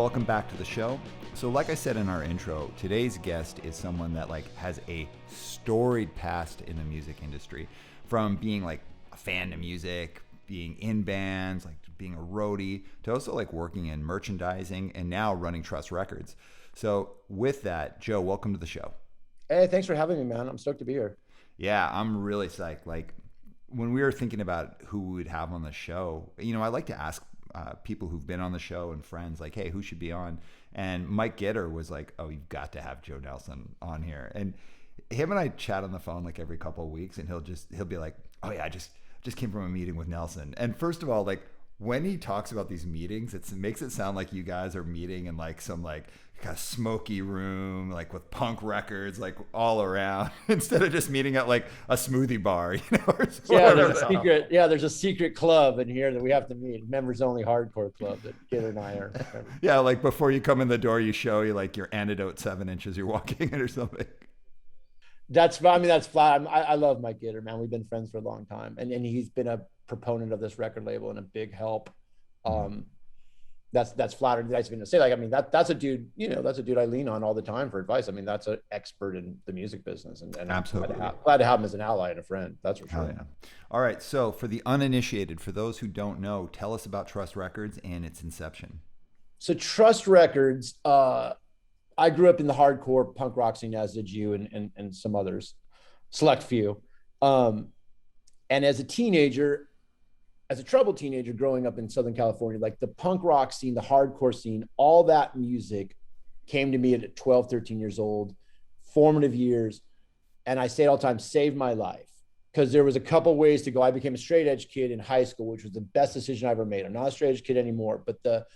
welcome back to the show. So like I said in our intro, today's guest is someone that has a storied past in the music industry, from being a fan of music, being in bands, being a roadie, to also working in merchandising and now running Trust Records. So with that, Joe, welcome to the show. Hey, thanks for having me, man. I'm stoked to be here. Yeah, I'm really psyched. When we were thinking about who we would have on the show, I like to ask people who've been on the show and friends, hey, who should be on? And Mike Gitter was oh, you've got to have Joe Nelson on here. And him and I chat on the phone every couple of weeks, and he'll be like, oh yeah, I just came from a meeting with Nelson. And first of all, when he talks about these meetings, it makes it sound like you guys are meeting in some kind of smoky room, with punk records, all around, instead of just meeting at a smoothie bar, Yeah, there's a secret club in here that we have to meet. Members only hardcore club that Gitter and I are. Yeah, before you come in the door, you show your antidote 7 inches you're walking in or something. That's flat. I love Mike Gitter, man. We've been friends for a long time, and he's been a proponent of this record label and a big help. That's flattering. Nice of him to say. That's a dude. That's a dude I lean on all the time for advice. That's an expert in the music business, and absolutely glad to have him as an ally and a friend. That's for sure. Yeah. All right. So for the uninitiated, for those who don't know, tell us about Trust Records and its inception. So Trust Records. I grew up in the hardcore punk rock scene, as did you and some others, select few. And as a teenager, as a troubled teenager growing up in Southern California, the punk rock scene, the hardcore scene, all that music came to me at 12, 13 years old, formative years. And I say it all the time, saved my life, because there was a couple ways to go. I became a straight edge kid in high school, which was the best decision I ever made. I'm not a straight edge kid anymore, but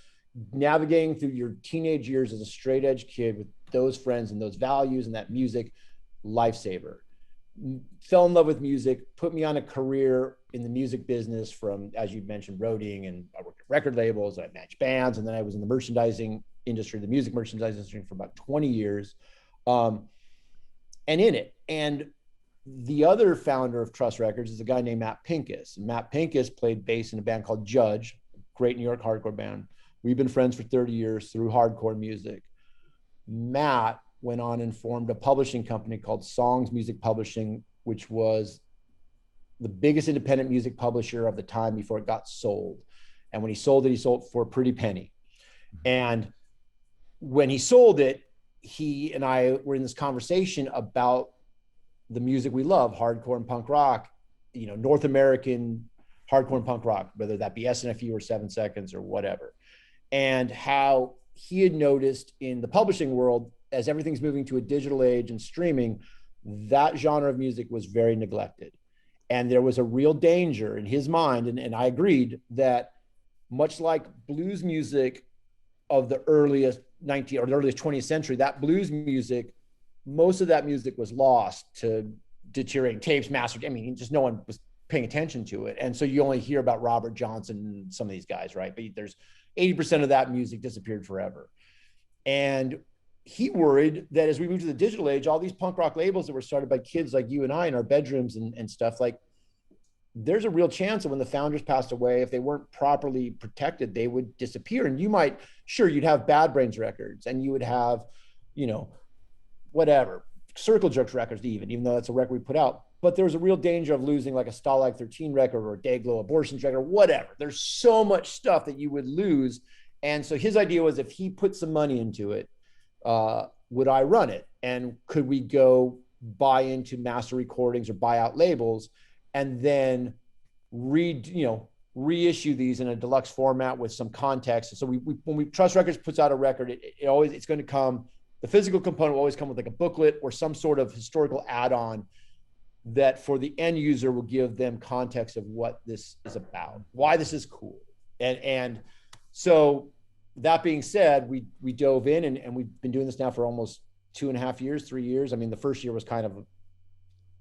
navigating through your teenage years as a straight edge kid with those friends and those values and that music, lifesaver. Fell in love with music, put me on a career in the music business, from, as you mentioned, roadieing, and I worked at record labels, I managed bands, and then I was in the merchandising industry, the music merchandising industry, for about 20 years. And in it. And the other founder of Trust Records is a guy named Matt Pincus. And Matt Pincus played bass in a band called Judge, great New York hardcore band. We've been friends for 30 years through hardcore music. Matt went on and formed a publishing company called Songs Music Publishing, which was the biggest independent music publisher of the time before it got sold. And when he sold it for a pretty penny. And when he sold it, he and I were in this conversation about the music we love, hardcore and punk rock, North American hardcore and punk rock, whether that be SNFU or 7 Seconds or whatever. And how he had noticed in the publishing world, as everything's moving to a digital age and streaming, that genre of music was very neglected. And there was a real danger in his mind, and I agreed, that much like blues music of the earliest 20th century, that blues music, most of that music was lost to deteriorating tapes, mastered. Just no one was paying attention to it. And so you only hear about Robert Johnson and some of these guys, right? But there's 80% of that music disappeared forever. And he worried that as we move to the digital age, all these punk rock labels that were started by kids like you and I in our bedrooms and stuff, there's a real chance that when the founders passed away, if they weren't properly protected, they would disappear. And you'd have Bad Brains records, and you would have, whatever, Circle Jerks records, even though that's a record we put out. But there's a real danger of losing a Stalag 13 record or a Dayglow Abortions record or whatever. There's so much stuff that you would lose. And so his idea was, if he put some money into it, would I run it? And could we go buy into master recordings or buy out labels and then reissue these in a deluxe format with some context? So when Trust Records puts out a record, it's going to come, the physical component will always come with a booklet or some sort of historical add-on that for the end user will give them context of what this is about, why this is cool. And so that being said, we dove in and we've been doing this now for almost 2.5 years, 3 years. The first year was kind of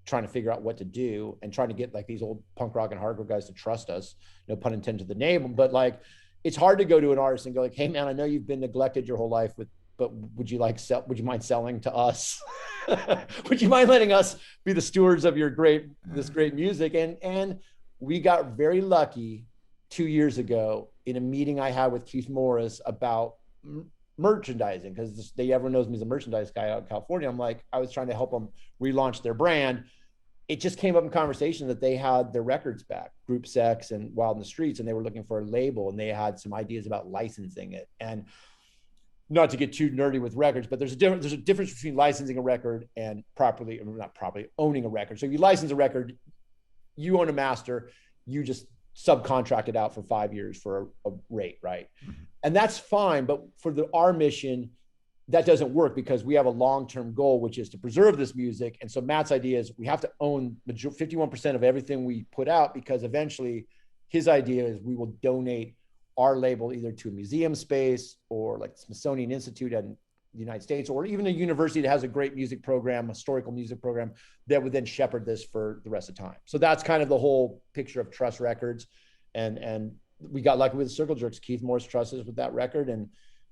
trying to figure out what to do and trying to get these old punk rock and hardcore guys to trust us, no pun intended to the name. But it's hard to go to an artist and go hey man, I know you've been neglected your whole life but would you mind selling to us? Would you mind letting us be the stewards of this great music? And we got very lucky 2 years ago in a meeting I had with Keith Morris about merchandising, because everyone knows me as a merchandise guy out in California. I'm like, I was trying to help them relaunch their brand. It just came up in conversation that they had their records back, Group Sex and Wild in the Streets, and they were looking for a label, and they had some ideas about licensing it. And not to get too nerdy with records, but there's a difference between licensing a record and not properly owning a record. So if you license a record, you own a master, you just subcontract it out for 5 years for a rate, right? Mm-hmm. And that's fine, but for our mission, that doesn't work, because we have a long-term goal, which is to preserve this music. And so Matt's idea is we have to own 51% of everything we put out, because eventually his idea is we will donate our label either to a museum space or like the Smithsonian Institute in the United States, or even a university that has a great music program, historical music program, that would then shepherd this for the rest of time. So that's kind of the whole picture of Trust Records. And we got lucky with the Circle Jerks. Keith Morris trusts us with that record, and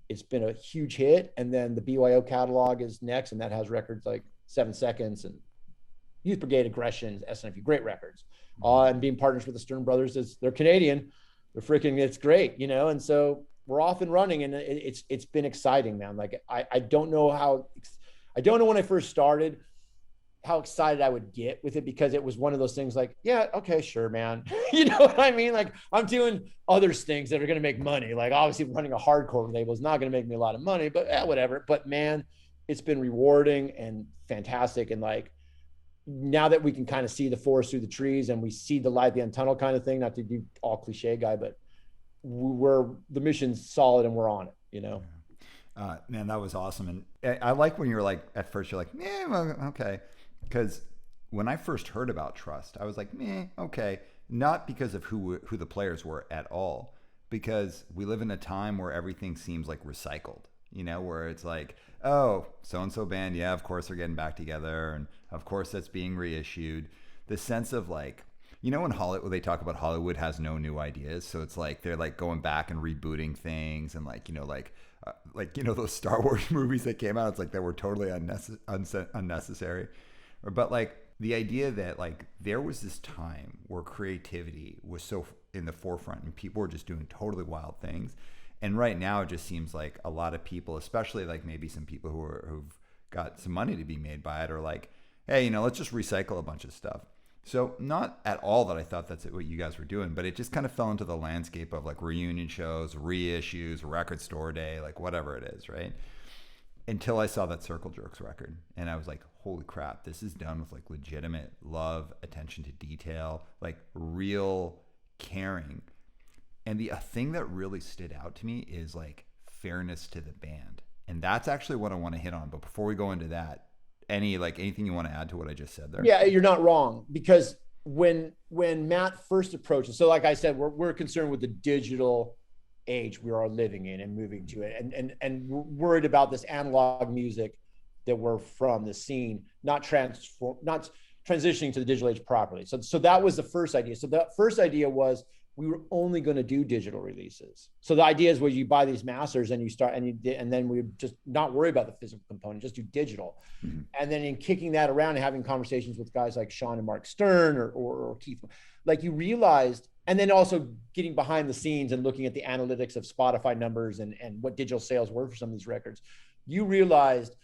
it's been a huge hit. And then the BYO catalog is next, and that has records like 7 Seconds and Youth Brigade, Aggression, SNFU, great records. And being partners with the Stern Brothers, they're Canadian. They're freaking, it's great, you know? And so we're off and running, and it's been exciting, man. Like I don't know when I first started how excited I would get with it, because it was one of those things like, yeah, okay, sure, man. You know what I mean? Like, I'm doing other things that are going to make money. Like, obviously running a hardcore label is not going to make me a lot of money, but whatever. But man, it's been rewarding and fantastic. And like, now that we can kind of see the forest through the trees, and we see the light at the end tunnel kind of thing, not to be all cliche guy, but the mission's solid and we're on it, you know? Man, that was awesome. And I like when you're like, at first you're like, well, okay. Because when I first heard about Trust, I was like, okay. Not because of who the players were at all, because we live in a time where everything seems like recycled, you know, where it's like, oh, so-and-so band, yeah, of course they're getting back together, and of course that's being reissued. The sense of like, you know, in Hollywood, they talk about Hollywood has no new ideas, so it's like they're like going back and rebooting things, and like, you know, those Star Wars movies that came out, it's like they were totally unnecessary. But like the idea that like there was this time where creativity was so in the forefront and people were just doing totally wild things. And right now it just seems like a lot of people, especially like maybe some people who've got some money to be made by it, are like, hey, you know, let's just recycle a bunch of stuff. So not at all that I thought that's what you guys were doing, but it just kind of fell into the landscape of like reunion shows, reissues, record store day, like whatever it is, right? Until I saw that Circle Jerks record, and I was like, holy crap, this is done with like legitimate love, attention to detail, like real caring. And the thing that really stood out to me is like fairness to the band. And that's actually what I want to hit on. But before we go into that, anything you want to add to what I just said there? Yeah, you're not wrong, because when Matt first approached it, so like I said, we're concerned with the digital age we are living in and moving to it, and we're worried about this analog music that we're from, the scene, not transitioning to the digital age properly. So that was the first idea. So the first idea was we were only going to do digital releases. So the idea is where you buy these masters and you start, and then we just not worry about the physical component, just do digital. Mm-hmm. And then in kicking that around and having conversations with guys like Sean and Mark Stern or Keith, like you realized, and then also getting behind the scenes and looking at the analytics of Spotify numbers and what digital sales were for some of these records, you realized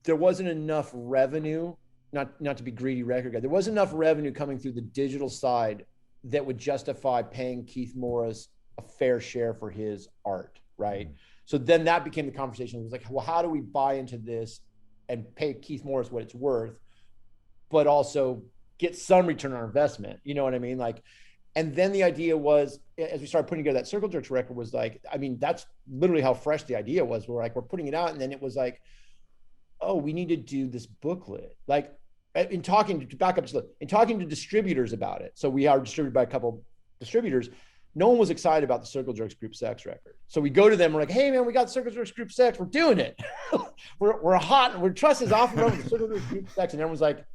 there wasn't enough revenue, not to be greedy record guy, there wasn't enough revenue coming through the digital side that would justify paying Keith Morris a fair share for his art, right? Mm-hmm. So then that became the conversation. It was like, well, how do we buy into this and pay Keith Morris what it's worth, but also get some return on our investment? You know what I mean? Like, and then the idea was, as we started putting together that Circle Jerks record, was like, I mean, that's literally how fresh the idea was. We're putting it out, and then it was like, oh, we need to do this booklet. Like, in talking to distributors about it. So we are distributed by a couple distributors. No one was excited about the Circle Jerks Group Sex record. So we go to them, we're like, hey man, we got Circle Jerks Group Sex. We're doing it. we're hot. We're Trust is off and running with Circle Jerks Group Sex. And everyone's like,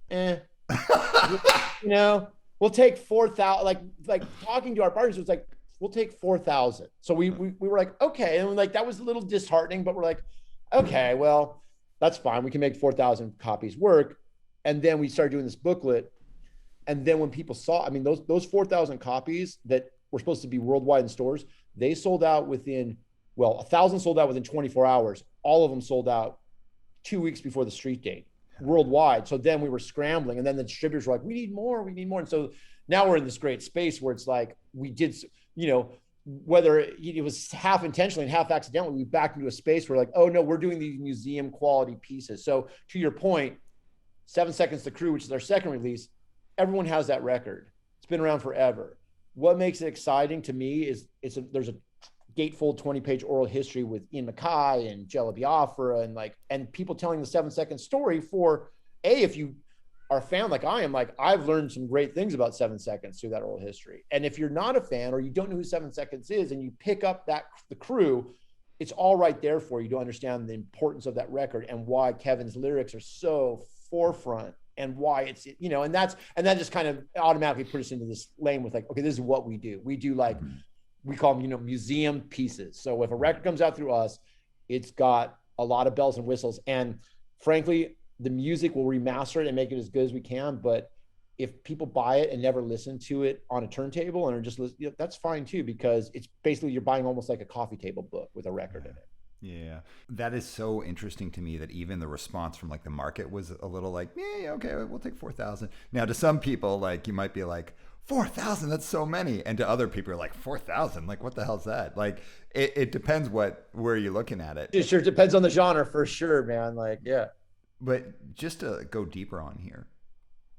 you know, we'll take 4,000, like talking to our partners, it was like, we'll take 4,000. So we were like, okay. And like, that was a little disheartening, but we're like, okay, well, that's fine. We can make 4,000 copies work. And then we started doing this booklet. And then when people saw, I mean, those 4,000 copies that were supposed to be worldwide in stores, they sold out within Well, 1,000 sold out within 24 hours. All of them sold out 2 weeks before the street date worldwide. So then we were scrambling, and then the distributors were like, we need more, we need more. And so now we're in this great space where it's like, we did, you know, whether it was half intentionally and half accidentally, we backed into a space where like, oh no, we're doing these museum quality pieces. So to your point, 7 Seconds to Crew, which is our second release, everyone has that record. It's been around forever. What makes it exciting to me is there's a gatefold 20-page oral history with Ian MacKay and Jella Biafra and people telling the 7 second story for if you are a fan like I am, like I've learned some great things about 7 Seconds through that oral history. And if you're not a fan or you don't know who 7 Seconds is and you pick up the crew, it's all right there for you to understand the importance of that record and why Kevin's lyrics are so forefront and why it's, you know, and that just kind of automatically put us into this lane with like, okay, this is what we do. We do like, we call them, you know, museum pieces. So if a record comes out through us, it's got a lot of bells and whistles. And frankly, the music will remaster it and make it as good as we can. But if people buy it and never listen to it on a turntable and are just, you know, that's fine too, because it's basically, you're buying almost like a coffee table book with a record in it. Yeah, that is so interesting to me that even the response from like the market was a little like, yeah, okay, we'll take 4,000. Now to some people, like you might be like, 4,000, that's so many. And to other people are like, 4,000, like what the hell's that? Like it depends where you're looking at it. It sure depends on the genre for sure, man. Like, yeah. But just to go deeper on here,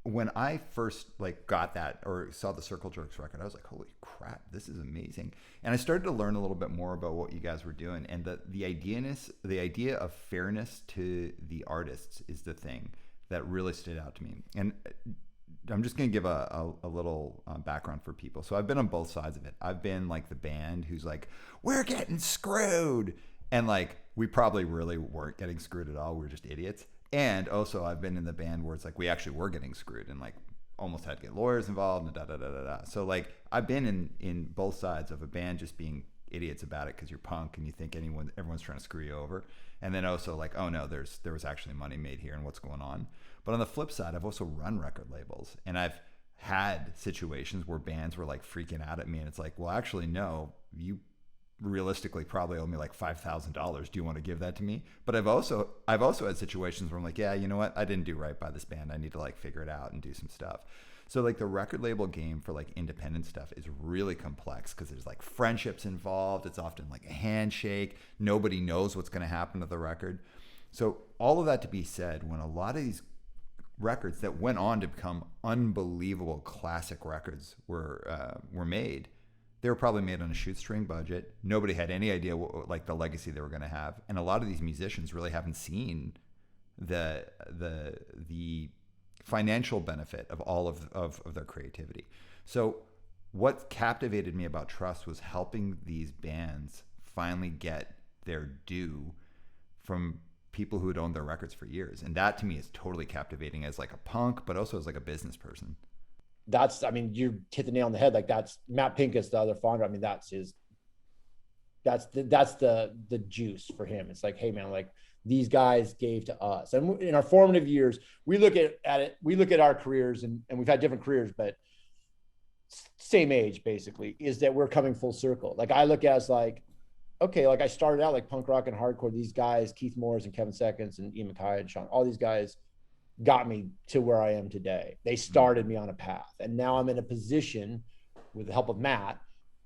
when I first like got that or saw the Circle Jerks record, I was like, holy crap, this is amazing. And I started to learn a little bit more about what you guys were doing. And the idea of fairness to the artists is the thing that really stood out to me. And I'm just going to give a little background for people. So I've been on both sides of it. I've been like the band who's like, we're getting screwed. And like, we probably really weren't getting screwed at all. We were just idiots. And also I've been in the band where it's like, we actually were getting screwed and like almost had to get lawyers involved and da, da, da, da, da. So like, I've been in both sides of a band just being idiots about it because you're punk and you think everyone's trying to screw you over. And then also like, oh no, there was actually money made here and what's going on. But on the flip side, I've also run record labels and I've had situations where bands were like freaking out at me and it's like, well, actually, no, you realistically probably owe me like $5,000. Do you want to give that to me? But I've also had situations where I'm like, yeah, you know what? I didn't do right by this band. I need to like figure it out and do some stuff. So like the record label game for like independent stuff is really complex because there's like friendships involved. It's often like a handshake. Nobody knows what's going to happen to the record. So all of that to be said, when a lot of these records that went on to become unbelievable classic records were made, they were probably made on a shoestring budget. Nobody had any idea what, like the legacy they were going to have, and a lot of these musicians really haven't seen the financial benefit of all of their creativity. So what captivated me about Trust was helping these bands finally get their due from people who had owned their records for years. And that to me is totally captivating as like a punk, but also as like a business person. I mean, you hit the nail on the head. Like that's Matt Pincus, the other founder. I mean, that's the juice for him. It's like, hey man, like these guys gave to us. And in our formative years, we look at it, we look at our careers and we've had different careers, but same age basically, is that we're coming full circle. Like I look at it as like, okay, like I started out like punk rock and hardcore. These guys, Keith Morris and Kevin Seconds and Ian MacKay and Sean, all these guys got me to where I am today. They started me on a path. And now I'm in a position with the help of Matt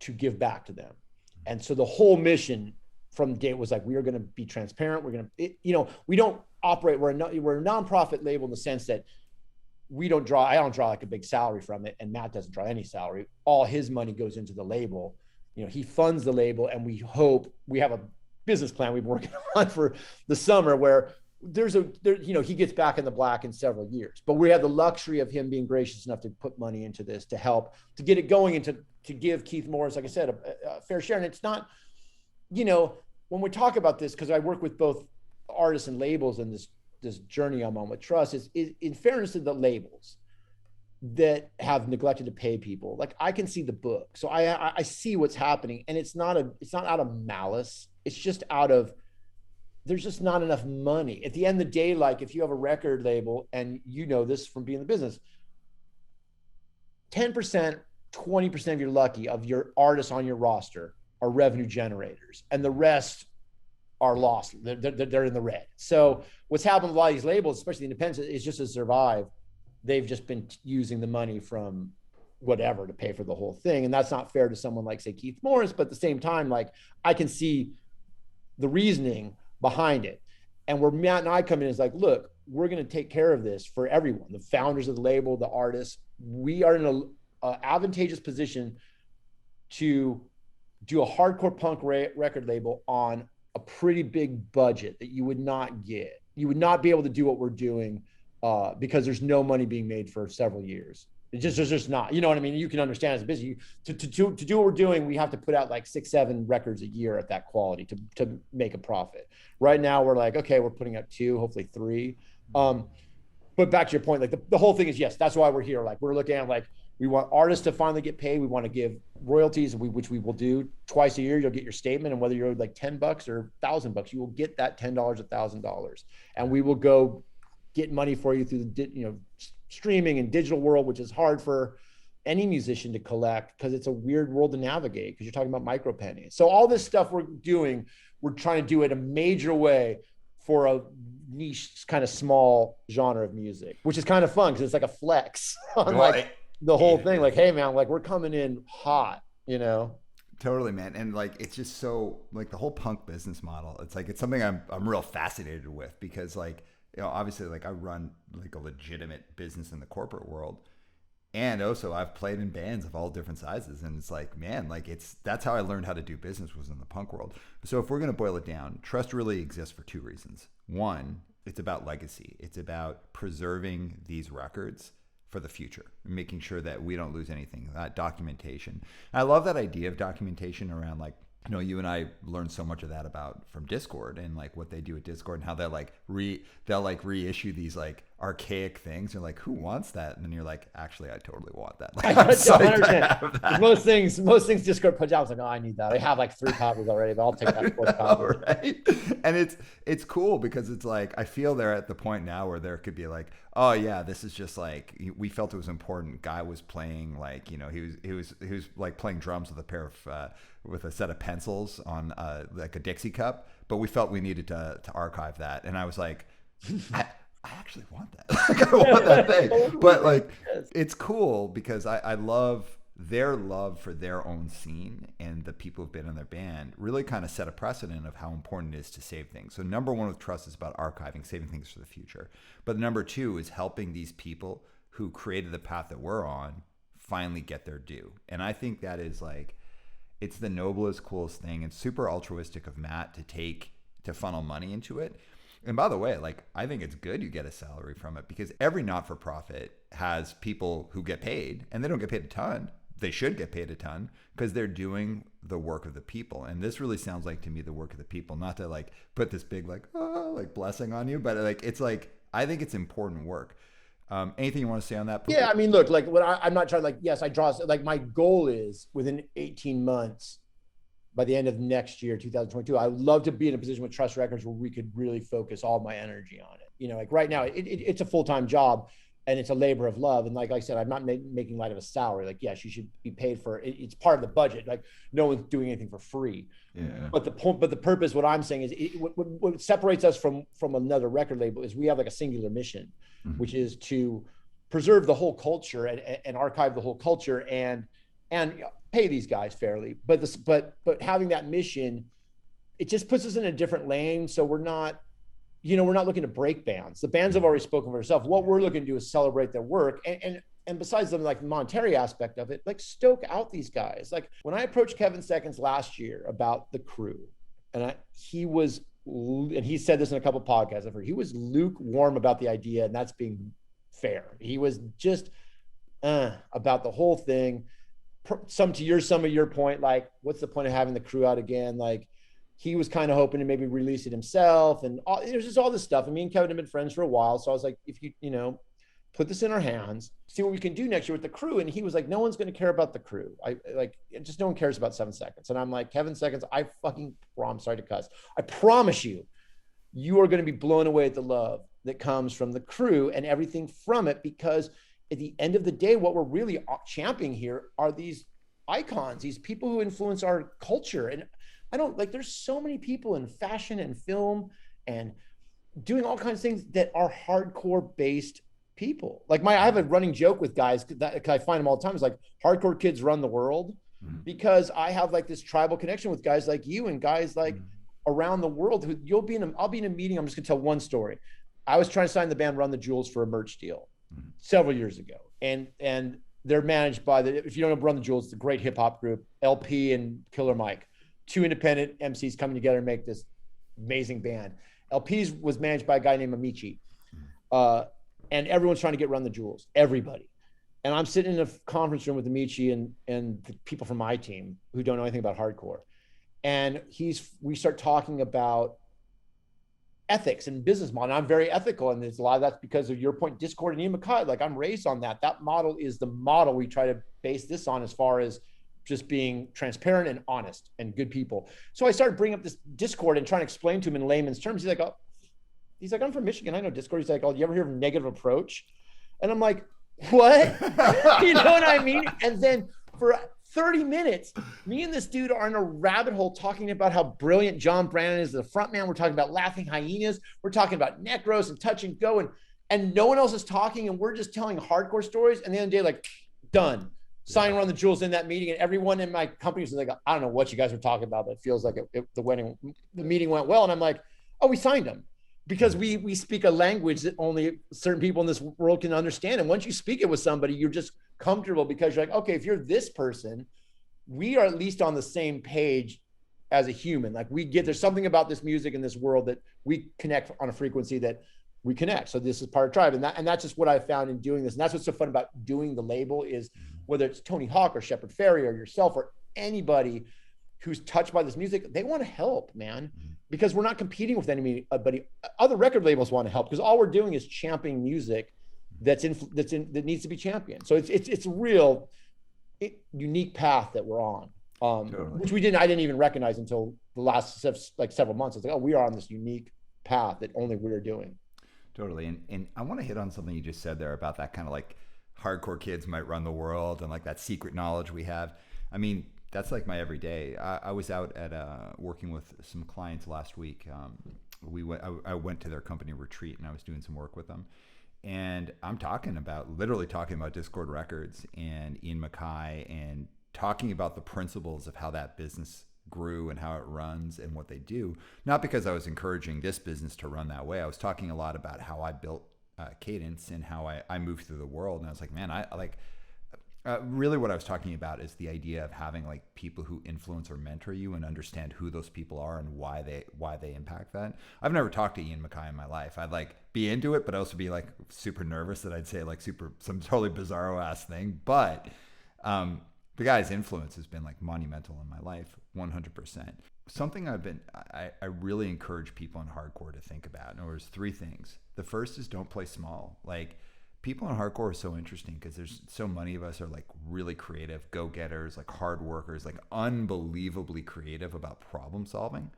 to give back to them. And so the whole mission from the day was like, we are going to be transparent. We're going to, you know, we don't operate, we're a nonprofit label in the sense that I don't draw like a big salary from it. And Matt doesn't draw any salary. All his money goes into the label. You know, he funds the label and we have a business plan we've been working on for the summer where he gets back in the black in several years, but we have the luxury of him being gracious enough to put money into this to help to get it going and to give Keith Morris, like I said, a fair share. And it's not, you know, when we talk about this, because I work with both artists and labels in this journey I'm on with Trust, is in fairness to the labels that have neglected to pay people. Like I can see the book, so I see what's happening, and it's not out of malice. It's just out of, there's just not enough money. At the end of the day, like if you have a record label, and you know this from being in the business, 10%, 20% if you're lucky of your artists on your roster are revenue generators, and the rest are lost. They're in the red. So what's happened with a lot of these labels, especially the independents, is just to survive, they've just been using the money from whatever to pay for the whole thing. And that's not fair to someone like, say, Keith Morris, but at the same time, like, I can see the reasoning behind it. And where Matt and I come in is like, look, we're going to take care of this for everyone, the founders of the label, the artists. We are in a advantageous position to do a hardcore punk record label on a pretty big budget that you would not get. You would not be able to do what we're doing because there's no money being made for several years. There's just not, you know what I mean? You can understand as a business, to do what we're doing, we have to put out like 6-7 records a year at that quality to make a profit. Right now we're like, okay, we're putting out 2, hopefully 3. But back to your point, like the whole thing is, yes, that's why we're here. Like, we're looking at, like, we want artists to finally get paid. We want to give royalties, which we will do twice a year. You'll get your statement, and whether you're like $10 or $1,000, you will get that $10, $1,000, and we will go get money for you through the streaming and digital world, which is hard for any musician to collect because it's a weird world to navigate because you're talking about micro pennies. So all this stuff we're doing, we're trying to do it a major way for a niche kind of small genre of music, which is kind of fun because it's like a flex on like the whole thing. Like, hey man, like, we're coming in hot, Totally, man. And like, it's just so, like, the whole punk business model, it's like, it's something I'm real fascinated with because, like, obviously, like, I run like a legitimate business in the corporate world, and also I've played in bands of all different sizes, and it's like, man, like, that's how I learned how to do business, was in the punk world. So if we're going to boil it down, trust really exists for 2 reasons. One, it's about legacy. It's about preserving these records for the future, making sure that we don't lose anything. That documentation. I love that idea of documentation around, like, you and I learned so much of that from Discord, and like what they do at Discord, and how they'll reissue these like archaic things. You're like, who wants that? And then you're like, actually, I totally want that. Like, I'm psyched to have that. Most things Discord puts out, I was like, oh, I need that. I have like 3 copies already, but I'll take that 4th copy. Right? And it's cool because it's like, I feel they're at the point now where there could be like, oh yeah, this is just like, we felt it was important. Guy was playing like, he was like playing drums with a pair of with a set of pencils on like a Dixie cup, but we felt we needed to archive that. And I was like, I actually want that. Like, I want that thing. But like, it's cool because I love their love for their own scene, and the people who've been in their band really kind of set a precedent of how important it is to save things. So number 1 with trust is about archiving, saving things for the future. But number 2 is helping these people who created the path that we're on finally get their due. And I think that is like, it's the noblest, coolest thing, and super altruistic of Matt to funnel money into it. And by the way, like, I think it's good you get a salary from it, because every not-for-profit has people who get paid, and they don't get paid a ton. They should get paid a ton because they're doing the work of the people. And this really sounds like, to me, the work of the people, not to like put this big like blessing on you, but like, it's like, I think it's important work. Anything you want to say on that? Yeah, I mean, look, like, I'm not trying to, like, yes, I draw, like, my goal is within 18 months, by the end of next year, 2022, I would love to be in a position with Trust Records where we could really focus all my energy on it. Like, right now, it's a full-time job, and it's a labor of love. And like I said, I'm not making light of a salary. Like, yes, you should be paid for it. It's part of the budget. Like, no one's doing anything for free. Yeah. But the purpose, what I'm saying is, what separates us from another record label is we have like a singular mission, which is to preserve the whole culture and archive the whole culture and pay these guys fairly. But having that mission, it just puts us in a different lane. So we're not looking to break bands. The bands have already spoken for themselves. What we're looking to do is celebrate their work. And besides the like monetary aspect of it, like, stoke out these guys. Like, when I approached Kevin Seconds last year about the crew, and he said this in a couple of podcasts I've heard, he was lukewarm about the idea, and that's being fair. He was just about the whole thing. Some of your point, like, what's the point of having the crew out again? Like, he was kind of hoping to maybe release it himself, and it was just all this stuff. And me and Kevin have been friends for a while, so I was like, if you put this in our hands, see what we can do next year with the crew. And he was like, no one's going to care about the crew. No one cares about 7 Seconds. And I'm like, Kevin Seconds, I'm sorry to cuss. I promise you are going to be blown away at the love that comes from the crew and everything from it. Because at the end of the day, what we're really championing here are these icons, these people who influence our culture. And I don't like, there's so many people in fashion and film and doing all kinds of things that are hardcore based people. Like I have a running joke with guys because I find them all the time. It's like hardcore kids run the world, because I have like this tribal connection with guys like you and guys like around the world who I'll be in a meeting. I'm just gonna tell one story. I was trying to sign the band Run the Jewels for a merch deal several years ago. And they're managed by if you don't know Run the Jewels, it's a great hip hop group, LP and Killer Mike, two independent MCs coming together and make this amazing band. LP's was managed by a guy named Amici. And everyone's trying to get Run the Jewels, everybody. And I'm sitting in a conference room with Amici and the people from my team who don't know anything about hardcore. And we start talking about ethics and business model. And I'm very ethical. And there's a lot of that's because of your point, Discord and Ian MacKay. Like I'm raised on that. That model is the model we try to base this on as far as just being transparent and honest and good people. So I started bringing up this Discord and trying to explain to him in layman's terms. He's like, I'm from Michigan. I know Discord. He's like, oh, you ever hear of negative approach? And I'm like, what? You know what I mean? And then for 30 minutes, me and this dude are in a rabbit hole talking about how brilliant John Brannon is, the front man. We're talking about Laughing Hyenas. We're talking about Necros and Touch and Go. And no one else is talking. And we're just telling hardcore stories. And the other day, like, done. Signing Run the Jewels in that meeting. And everyone in my company was like, I don't know what you guys are talking about, but it feels like the meeting went well. And I'm like, oh, we signed them. Because we speak a language that only certain people in this world can understand. And once you speak it with somebody, you're just comfortable because you're like, okay, if you're this person, we are at least on the same page as a human. Like there's something about this music in this world that we connect on a frequency that we connect. So this is part of tribe. And that's just what I found in doing this. And that's what's so fun about doing the label is whether it's Tony Hawk or Shepard Fairey or yourself or anybody who's touched by this music, they want to help, man. Because we're not competing with anybody. Other record labels want to help because all we're doing is championing music that needs to be championed. So it's a real unique path that we're on, which I didn't even recognize until the last several months. It's like, oh, we are on this unique path that only we're doing. Totally. And I want to hit on something you just said there about that kind of like hardcore kids might run the world and like that secret knowledge we have. I mean, that's like my everyday. I was out at working with some clients last week. I went to their company retreat and I was doing some work with them. And I'm literally talking about Discord Records and Ian MacKay and talking about the principles of how that business grew and how it runs and what they do. Not because I was encouraging this business to run that way. I was talking a lot about how I built Cadence and how I moved through the world. And I was like, man, I like... really what I was talking about is the idea of having like people who influence or mentor you and understand who those people are and why they impact that. I've never talked to Ian MacKay in my life. I'd like be into it, but also be like super nervous that I'd say like some totally bizarro ass thing. But the guy's influence has been like monumental in my life, 100%. Something I really encourage people in hardcore to think about. And there's three things. The first is don't play small. Like, people in hardcore are so interesting because there's so many of us are like really creative, go-getters, like hard workers, like unbelievably creative about problem solving,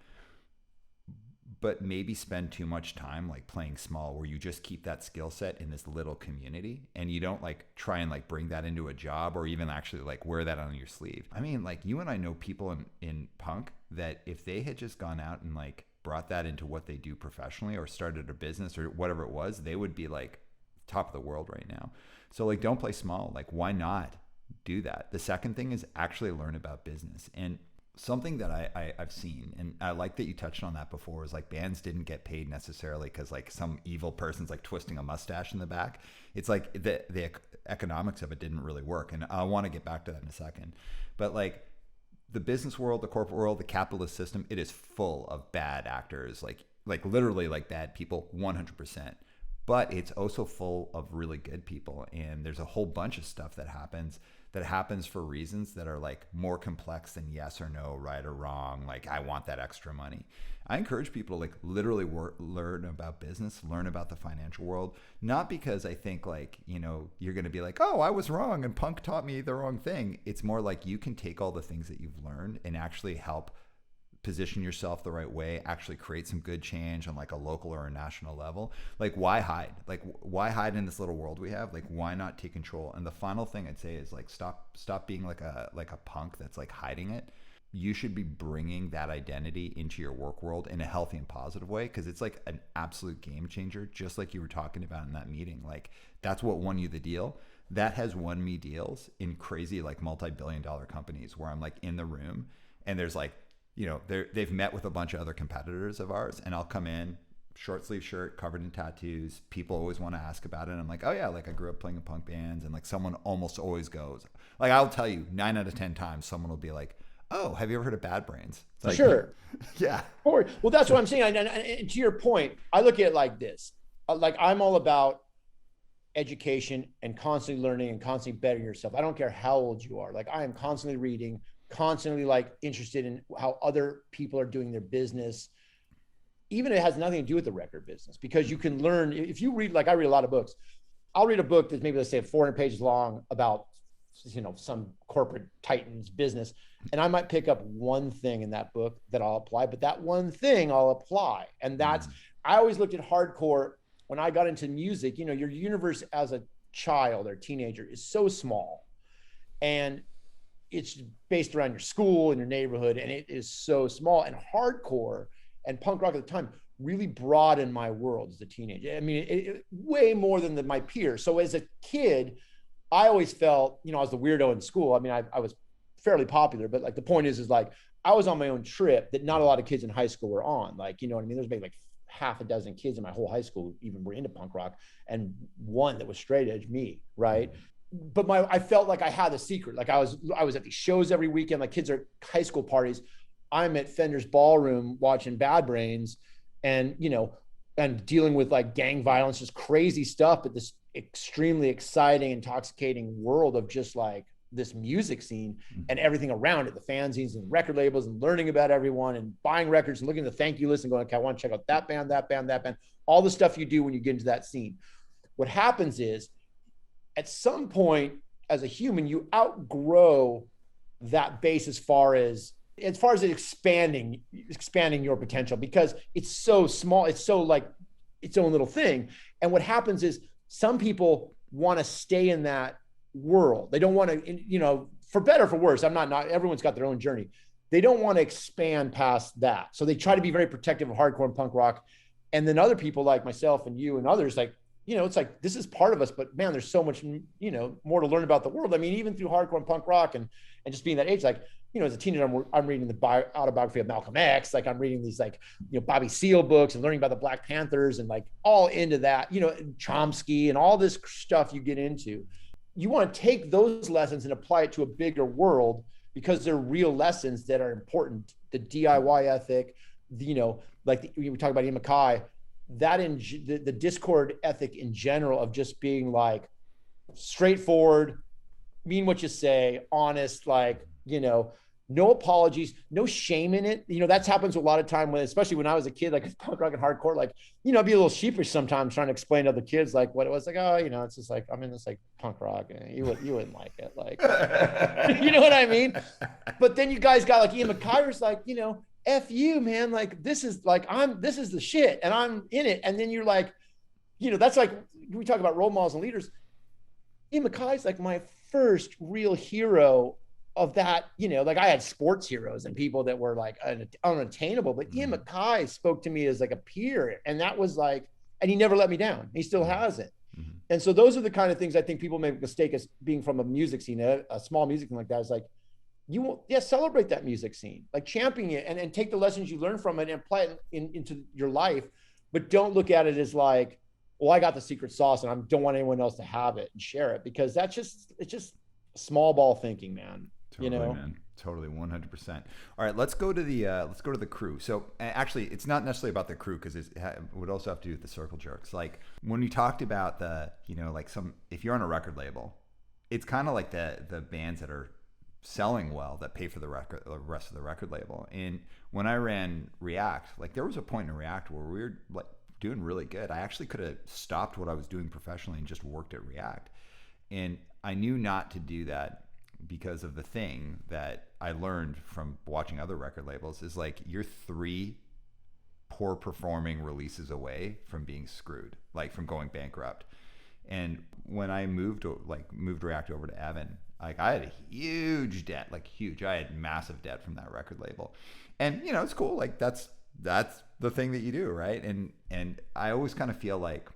but maybe spend too much time like playing small where you just keep that skill set in this little community and you don't like try and like bring that into a job or even actually like wear that on your sleeve. I mean, like you and I know people in punk that if they had just gone out and like brought that into what they do professionally or started a business or whatever it was, they would be like top of the world right now. So like don't play small. Like why not do that? The second thing is actually learn about business. And something that I've seen, and I like that you touched on that before, is like bands didn't get paid necessarily because like some evil person's like twisting a mustache in the back. It's like the economics of it didn't really work. And I want to get back to that in a second. But like the business world, the corporate world, the capitalist system, it is full of bad actors, like literally like bad people, 100%. But it's also full of really good people. And there's a whole bunch of stuff that happens for reasons that are like more complex than yes or no, right or wrong. Like I want that extra money. I encourage people to like literally learn about business, learn about the financial world, not because I think like, you know, you're going to be like, oh, I was wrong and punk taught me the wrong thing. It's more like you can take all the things that you've learned and actually help position yourself the right way, actually create some good change on like a local or a national level. Like, why hide? Like, why hide in this little world we have? Like, why not take control? And the final thing I'd say is like, stop being like a punk that's like hiding it. You should be bringing that identity into your work world in a healthy and positive way, because it's like an absolute game changer, just like you were talking about in that meeting. Like, that's what won you the deal. That has won me deals in crazy like multi-billion-dollar companies where I'm like in the room and there's like, you know, they've met with a bunch of other competitors of ours, and I'll come in, short sleeve shirt, covered in tattoos. People always want to ask about it. And I'm like, oh yeah, like I grew up playing in punk bands. And like someone almost always goes, like, I'll tell you 9 out of 10 times someone will be like, oh, have you ever heard of Bad Brains? Like, sure. Yeah. Well, that's what I'm saying. And to your point, I look at it like this. Like, I'm all about education and constantly learning and constantly bettering yourself. I don't care how old you are. Like, I am constantly reading, constantly like interested in how other people are doing their business. Even if it has nothing to do with the record business, because you can learn if you read, like I read a lot of books. I'll read a book that's maybe, let's say, 400 pages long about, you know, some corporate titan's business. And I might pick up one thing in that book that I'll apply, but that one thing I'll apply. And that's, I always looked at hardcore when I got into music. You know, your universe as a child or teenager is so small, and it's based around your school and your neighborhood, and it is so small. And hardcore and punk rock at the time really broadened my world as a teenager. I mean, it way more than my peers. So as a kid, I always felt, you know, I was the weirdo in school. I mean, I was fairly popular, but like the point is like I was on my own trip that not a lot of kids in high school were on. Like, you know what I mean? There's maybe like half a dozen kids in my whole high school even were into punk rock, and one that was straight edge, me, right? But I felt like I had a secret. Like I was at these shows every weekend. Like, kids are at high school parties. I'm at Fender's Ballroom watching Bad Brains, and, you know, and dealing with like gang violence, just crazy stuff, but this extremely exciting, intoxicating world of just like this music scene and everything around it, the fanzines and record labels, and learning about everyone and buying records and looking at the thank you list and going, okay, I want to check out that band, all the stuff you do when you get into that scene. What happens is, at some point as a human, you outgrow that base as far as expanding your potential, because it's so small. It's so like its own little thing. And what happens is some people want to stay in that world. They don't want to, you know, for better or for worse, not everyone's got their own journey. They don't want to expand past that. So they try to be very protective of hardcore and punk rock. And then other people like myself and you and others, like, you know, it's like, this is part of us, but man, there's so much, you know, more to learn about the world. I mean, even through hardcore and punk rock and just being that age, like, you know, as a teenager, I'm reading the autobiography of Malcolm X. Like, I'm reading these, like, you know, Bobby Seale books and learning about the Black Panthers and like all into that, you know, Chomsky and all this stuff you get into. You want to take those lessons and apply it to a bigger world, because they're real lessons that are important. The DIY ethic, you know, like we talk about Ian MacKaye, that the Discord ethic in general of just being like straightforward, mean what you say, honest, like, you know, no apologies, no shame in it. You know, that's happens a lot of time when, especially when I was a kid, like punk rock and hardcore, like, you know, I'd be a little sheepish sometimes trying to explain to other kids like what it was, like, oh, you know, it's just like, I'm in this like punk rock and you wouldn't like it. Like, you know what I mean? But then you guys got like Ian MacKaye's like, you know, F you, man, like this is like, this is the shit and I'm in it. And then you're like, you know, that's like, we talk about role models and leaders. Ian MacKaye's like my first real hero of that, you know, like I had sports heroes and people that were like unattainable, but Ian MacKaye spoke to me as like a peer. And that was like, and he never let me down. He still hasn't. Mm-hmm. And so those are the kind of things I think people make a mistake as being from a music scene, a small music scene like that. Is like, you will, celebrate that music scene, like champion it and take the lessons you learn from it and apply it into your life. But don't look at it as like, well, I got the secret sauce and I don't want anyone else to have it and share it, because it's just small ball thinking, man. Totally, you know, man. Totally, 100%. All right, let's go to the crew. So actually, it's not necessarily about the crew, because it would also have to do with the circle jerks. Like when you talked about the, you know, like if you're on a record label, it's kind of like the bands that are selling well that pay for the rest of the record label. And when I ran React, like there was a point in React where we were like doing really good. I actually could have stopped what I was doing professionally and just worked at React. And I knew not to do that because of the thing that I learned from watching other record labels is like you're 3 poor performing releases away from being screwed, like from going bankrupt. And when I moved React over to Evan, like I had a huge debt, like huge. I had massive debt from that record label. And you know, it's cool. Like that's the thing that you do, right? And I always kind of feel like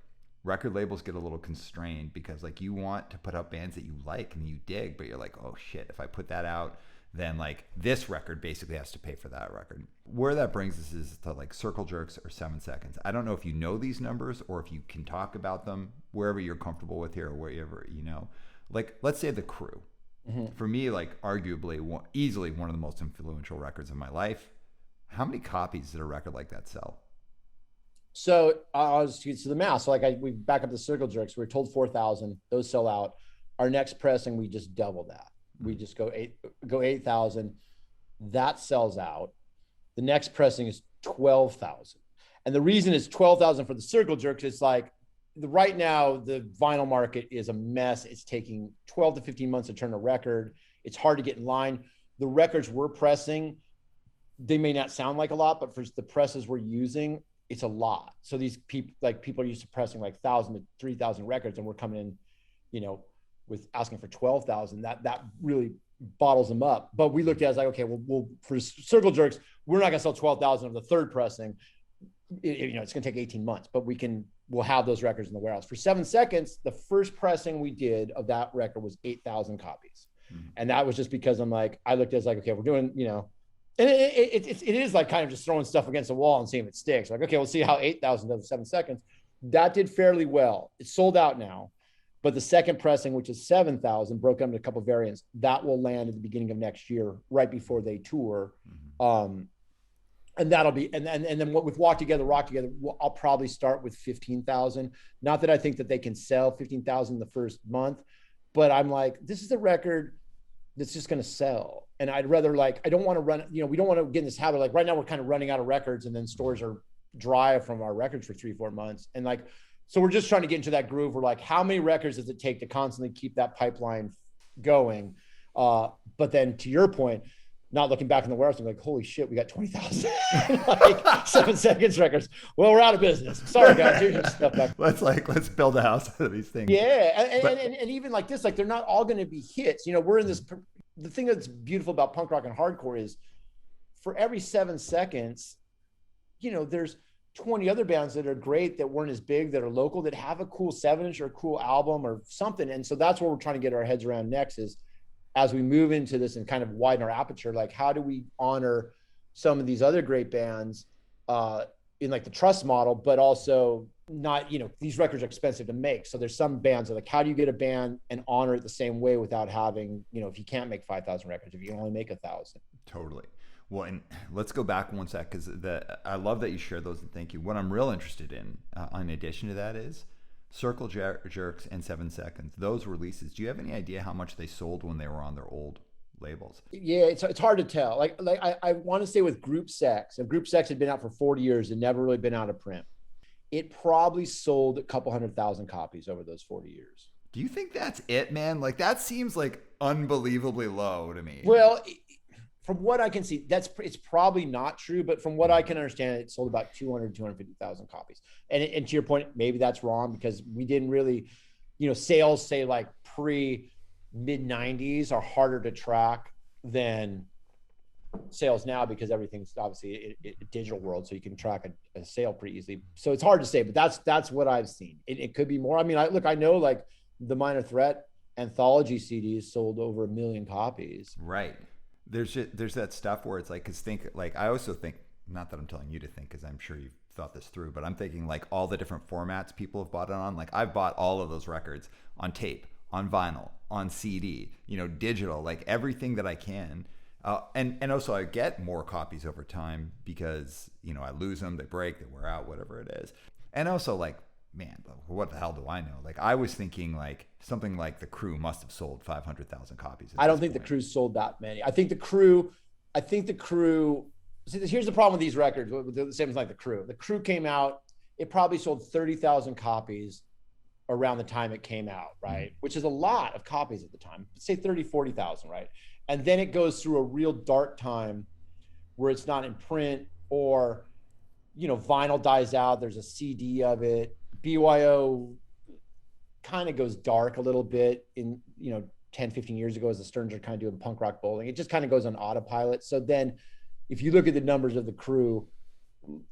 record labels get a little constrained because like you want to put out bands that you like and you dig, but you're like, oh shit, if I put that out, then like this record basically has to pay for that record. Where that brings us is to like Circle Jerks or 7 Seconds. I don't know if you know these numbers or if you can talk about them wherever you're comfortable with here or wherever, you know. Like let's say The Crew. Mm-hmm. For me, like arguably easily one of the most influential records of my life. How many copies did a record like that sell? So I'll just get to the math. So like we back up the Circle Jerks. We were told 4,000. Those sell out. Our next pressing, we just double that. We just go 8,000. That sells out. The next pressing is 12,000. And the reason it's 12,000 for the Circle Jerks is like right now the vinyl market is a mess. It's taking 12 to 15 months to turn a record. It's hard to get in line. The records we're pressing, they may not sound like a lot, but for the presses we're using, it's a lot. So these people are used to pressing like 1,000 to 3,000 records, and we're coming in, you know, with asking for 12,000. That really bottles them up. But we looked at it as like, okay, we'll for Circle Jerks, we're not gonna sell 12,000 of the third pressing. You know, it's gonna take 18 months, but we'll have those records in the warehouse. For 7 Seconds, the first pressing we did of that record was 8,000 copies, and that was just because I looked at it as like, okay, we're doing, you know. And it is like kind of just throwing stuff against the wall and seeing if it sticks. Like, okay, we'll see how 8,000 does 7 Seconds. That did fairly well. It's sold out now. But the second pressing, which is 7,000, broke up into a couple of variants. That will land at the beginning of next year, right before they tour. And that'll be, and then with Rock Together, I'll probably start with 15,000. Not that I think that they can sell 15,000 the first month, but I'm like, this is a record that's just going to sell. And I'd rather I don't want to run, you know, we don't want to get in this habit. Like right now we're kind of running out of records and then stores are dry from our records for 3-4 months. And so we're just trying to get into that groove. We're like, how many records does it take to constantly keep that pipeline going? But then to your point, not looking back in the warehouse, I'm like, holy shit, we got 20,000 like 7 Seconds records. Well, we're out of business. Sorry guys, here's your stuff back. Let's build a house out of these things. Yeah. And even like this, like they're not all going to be hits. You know, we're in this, the thing that's beautiful about punk rock and hardcore is for every 7 Seconds, you know, there's 20 other bands that are great that weren't as big, that are local, that have a cool 7-inch or a cool album or something. And so that's what we're trying to get our heads around next is as we move into this and kind of widen our aperture, like how do we honor some of these other great bands in like the trust model, but also not, you know, these records are expensive to make. So there's some bands that like, how do you get a band and honor it the same way without having, you know, if you can't make 5,000 records, if you can only make 1,000. Totally. Well, and let's go back one sec because I love that you shared those and thank you. What I'm real interested in addition to that is Circle Jerks and 7 Seconds. Those releases, do you have any idea how much they sold when they were on their old labels? Yeah, it's hard to tell. Like I want to say with Group Sex, if Group Sex had been out for 40 years and never really been out of print, it probably sold a couple 100,000 copies over those 40 years. Do you think that's it, man? Like that seems like unbelievably low to me. Well, from what I can see, it's probably not true, but from what I can understand, it sold about 250,000 copies. And to your point, maybe that's wrong because we didn't really, you know, sales say like mid 90s are harder to track than sales now because everything's obviously a digital world, so you can track a sale pretty easily. So it's hard to say, but that's what I've seen. It could be more. I mean, I know like the Minor Threat anthology CDs sold over 1 million copies. Right. There's that stuff where it's like, cause I also think, not that I'm telling you to think, cause I'm sure you've thought this through, but I'm thinking like all the different formats people have bought it on. Like I've bought all of those records on tape, on vinyl, on CD, you know, digital, like everything that I can. And also I get more copies over time because, you know, I lose them, they break, they wear out, whatever it is. And also like, man, what the hell do I know? Like I was thinking like something like The Crew must have sold 500,000 copies. I don't think The Crew sold that many. I think The Crew, see, here's the problem with these records, the same as like The Crew. The Crew came out, it probably sold 30,000 copies around the time it came out, right? Which is a lot of copies at the time, say 30, 40,000, right? And then it goes through a real dark time where it's not in print, or, vinyl dies out. There's a CD of it. BYO kind of goes dark a little bit in, 10, 15 years ago, as the Stearns are kind of doing punk rock bowling. It just kind of goes on autopilot. So then if you look at the numbers of the crew,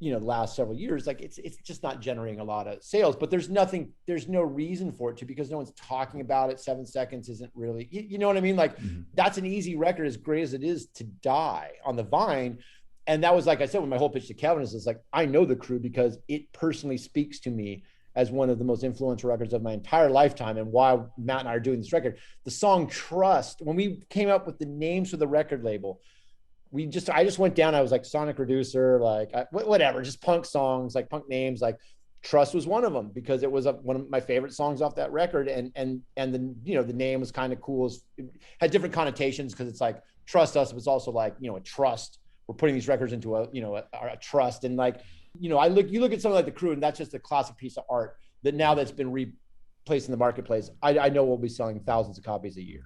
the last several years, like it's just not generating a lot of sales, but there's no reason for it to, because no one's talking about it. 7 Seconds isn't really, you know what I mean? Like that's an easy record, as great as it is, to die on the Vine. And that was, like I said, when my whole pitch to Kevin is like, I know the crew because it personally speaks to me as one of the most influential records of my entire lifetime, and why Matt and I are doing this record. The song Trust, when we came up with the names for the record label, I just went down. I was like Sonic Reducer, like whatever, just punk songs, like punk names. Like Trust was one of them because it was one of my favorite songs off that record. And the, the name was kind of cool. It had different connotations because it's like trust us, but it's also like, a trust. We're putting these records into a trust. And like, you look at something like the Crew, and that's just a classic piece of art that now that's been replaced in the marketplace. I know we'll be selling thousands of copies a year,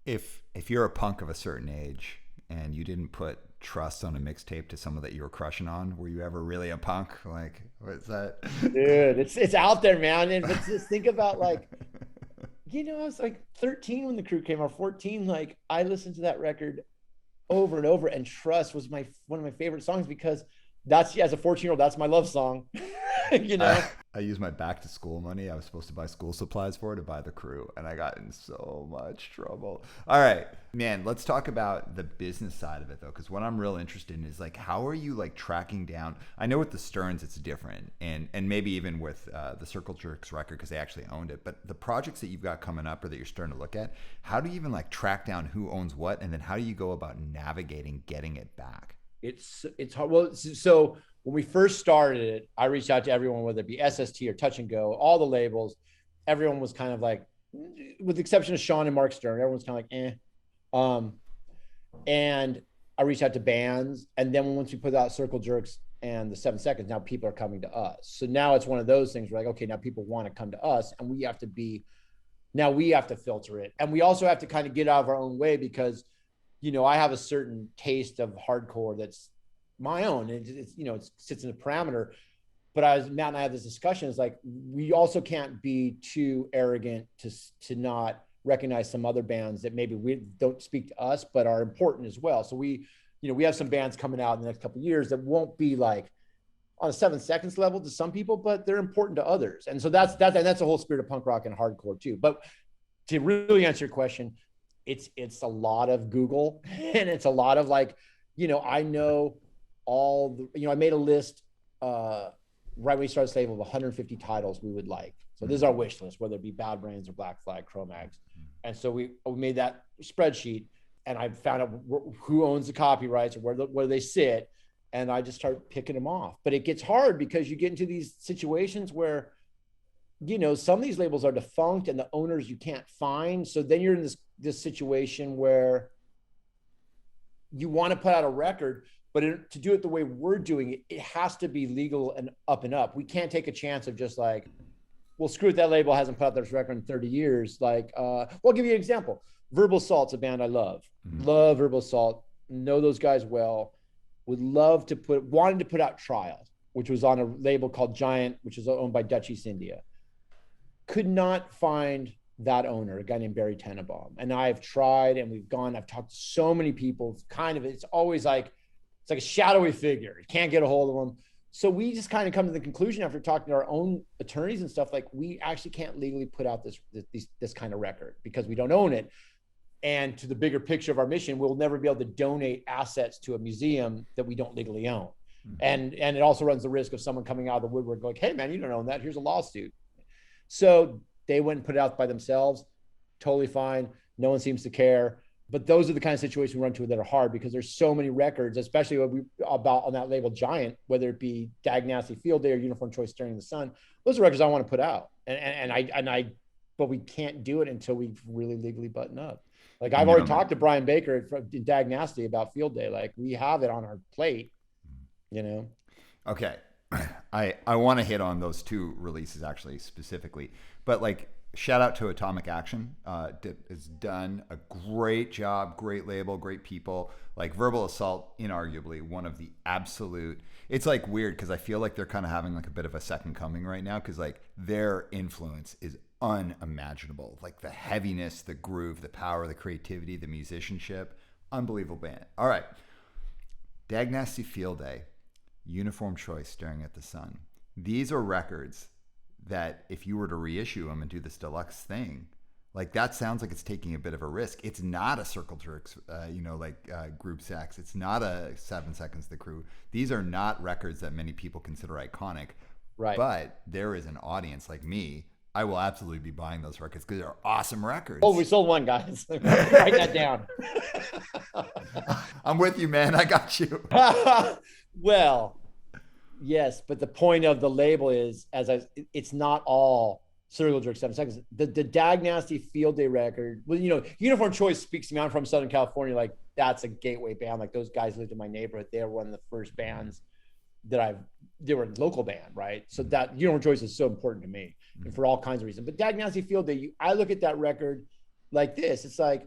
If you're a punk of a certain age and you didn't put Trust on a mixtape to someone that you were crushing on, were you ever really a punk? Like, what's that? Dude, it's out there, man. And but just think about, like, I was like 13 when the Crew came out, 14. Like, I listened to that record over and over, and Trust was one of my favorite songs because that's, as a 14-year-old, that's my love song. I used my back to school money. I was supposed to buy school supplies for to buy the Crew, and I got in so much trouble. All right, man, let's talk about the business side of it, though, because what I'm real interested in is, like, how are you, like, tracking down? I know with the Stearns it's different, and maybe even with the Circle Jerks record because they actually owned it, but the projects that you've got coming up or that you're starting to look at, how do you even, like, track down who owns what, and then how do you go about navigating getting it back? It's hard. Well, so when we first started it, I reached out to everyone, whether it be SST or Touch and Go, all the labels. Everyone was kind of like, with the exception of Sean and Mark Stern, everyone's kind of like, and I reached out to bands. And then once we put out Circle Jerks and the 7 Seconds, now people are coming to us. So now it's one of those things where, like, okay, now people want to come to us, and we have to filter it. And we also have to kind of get out of our own way because, I have a certain taste of hardcore that's my own. It's it sits in a parameter. But as Matt and I had this discussion, it's like, we also can't be too arrogant to not recognize some other bands that maybe we don't speak to us, but are important as well. So we have some bands coming out in the next couple of years that won't be like on a 7 Seconds level to some people, but they're important to others. And so that's the whole spirit of punk rock and hardcore too. But to really answer your question, it's a lot of Google, and it's a lot of, like, I know all the, I made a list right when we started Slave of 150 titles we would like. So this is our wish list, whether it be Bad Brains or Black Flag, Cro-Mags. And so we made that spreadsheet, and I found out who owns the copyrights or where they sit. And I just start picking them off. But it gets hard because you get into these situations where, some of these labels are defunct and the owners you can't find. So then you're in this situation where you want to put out a record, but to do it the way we're doing it, it has to be legal and up and up. We can't take a chance of just like, well, screw it, that label hasn't put out this record in 30 years. Like, well, I'll give you an example. Verbal Assault's a band I love. Love Verbal Assault. Know those guys well. Wanted to put out Trial, which was on a label called Giant, which is owned by Dutch East India. Could not find that owner, a guy named Barry Tenenbaum. And I've tried, and I've talked to so many people. It's always like, it's like a shadowy figure. You can't get a hold of them. So we just kind of come to the conclusion after talking to our own attorneys and stuff, like, we actually can't legally put out this kind of record because we don't own it. And to the bigger picture of our mission, we'll never be able to donate assets to a museum that we don't legally own. And it also runs the risk of someone coming out of the woodwork going, hey man, you don't own that. Here's a lawsuit. So they went and put it out by themselves. Totally fine. No one seems to care. But those are the kind of situations we run into that are hard because there's so many records, especially about on that label Giant, whether it be Dag Nasty, Field Day, or Uniform Choice Staring in the Sun. Those are records I want to put out. But we can't do it until we really legally button up. Like, I've already talked to Brian Baker in Dag Nasty about Field Day. Like, we have it on our plate, Okay. I want to hit on those two releases actually specifically, but like shout out to Atomic Action. Has done a great job, great label, great people. Like Verbal Assault, inarguably one of the absolute. It's like weird because I feel like they're kind of having like a bit of a second coming right now because like their influence is unimaginable. Like the heaviness, the groove, the power, the creativity, the musicianship. Unbelievable band. All right. Dag Nasty Field Day, Uniform Choice, Staring at the Sun. These are records that if you were to reissue them and do this deluxe thing, like that sounds like it's taking a bit of a risk. It's not a Circle Jerks, Group Sex. It's not a 7 Seconds the Crew. These are not records that many people consider iconic. Right. But there is an audience like me. I will absolutely be buying those records because they're awesome records. Oh, we sold one, guys. Write that down. I'm with you, man. I got you. Well, yes, but the point of the label is, it's not all Circle Jerk 7 Seconds. The Dag Nasty Field Day record, well, Uniform Choice speaks to me. I'm from Southern California. Like, that's a gateway band. Like, those guys lived in my neighborhood. They were one of the first bands they were a local band, right? So that Uniform Choice is so important to me and for all kinds of reasons. But Dag Nasty Field Day, I look at that record like this. It's like,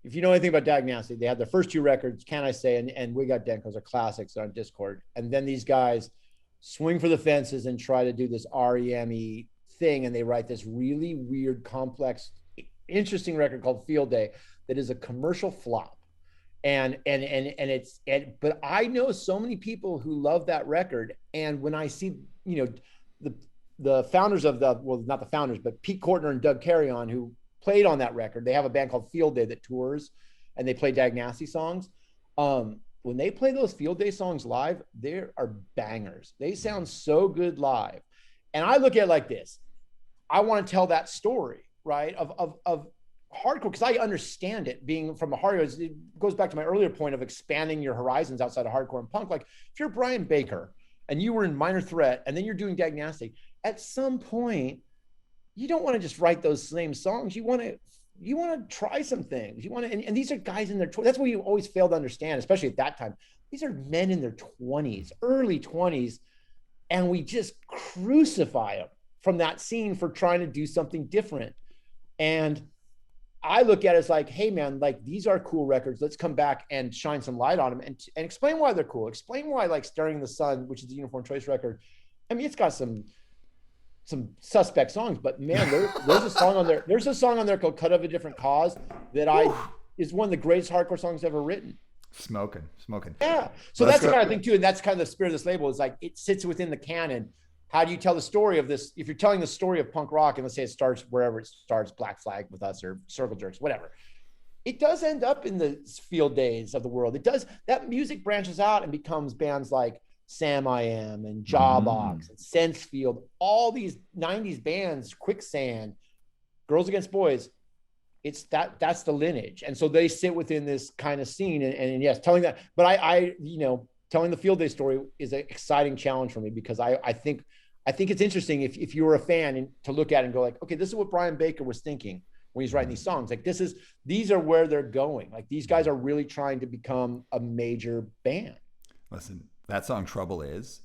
if you know anything about Dag Nasty, they had their first two records, Can I Say, and We Got Denkos are classics on Discord. And then these guys swing for the fences and try to do this REM-y thing. And they write this really weird, complex, interesting record called Field Day that is a commercial flop. But I know so many people who love that record. And when I see, the founders of not the founders, but Pete Kortner and Doug Carrion, who played on that record, they have a band called Field Day that tours and they play Dag Nasty songs. When they play those Field Day songs live, they are bangers. They sound so good live. And I look at it like this. I want to tell that story, right? Of hardcore, because I understand it being from a hardcore. It goes back to my earlier point of expanding your horizons outside of hardcore and punk. Like if you're Brian Baker and you were in Minor Threat and then you're doing Dag Nasty, at some point you don't want to just write those same songs. You want to try some things. You want to, and these are guys in their 20s. That's what you always fail to understand, especially at that time. These are men in their 20s, early 20s, and we just crucify them from that scene for trying to do something different. And I look at it as like, hey man, like these are cool records. Let's come back and shine some light on them and explain why they're cool. Explain why like Staring in the Sun, which is the Uniform Choice record. I mean, it's got some suspect songs, but man, there's a song on there. There's a song on there called Cut of a Different Cause that is one of the greatest hardcore songs ever written. Smoking. Yeah. So that's the kind of thing too. And that's kind of the spirit of this label is like, it sits within the canon. How do you tell the story of this? If you're telling the story of punk rock and let's say it starts wherever it starts, Black Flag with us or Circle Jerks, whatever, it does end up in the Field Days of the world. It does. That music branches out and becomes bands like Sam I Am and Jawbox and Sensefield, all these 90s bands, Quicksand, Girls Against Boys. It's that's the lineage. And so they sit within this kind of scene and yes, telling that, but I telling the Field Day story is an exciting challenge for me because I think it's interesting if you were a fan and to look at it and go like, okay, this is what Brian Baker was thinking when he's writing these songs. Like these are where they're going. Like these guys are really trying to become a major band. Listen, that song Trouble is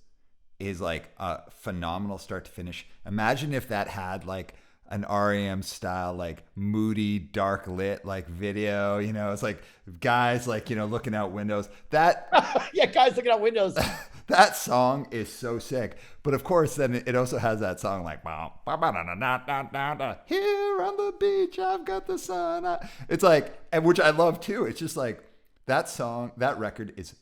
like a phenomenal start to finish. Imagine if that had like an REM style, like moody, dark lit, like video, it's like guys like, looking out windows that, yeah, guys looking out windows. That song is so sick. But of course, then it also has that song like, here on the beach, I've got the sun. It's like, and which I love too. It's just like that song, that record is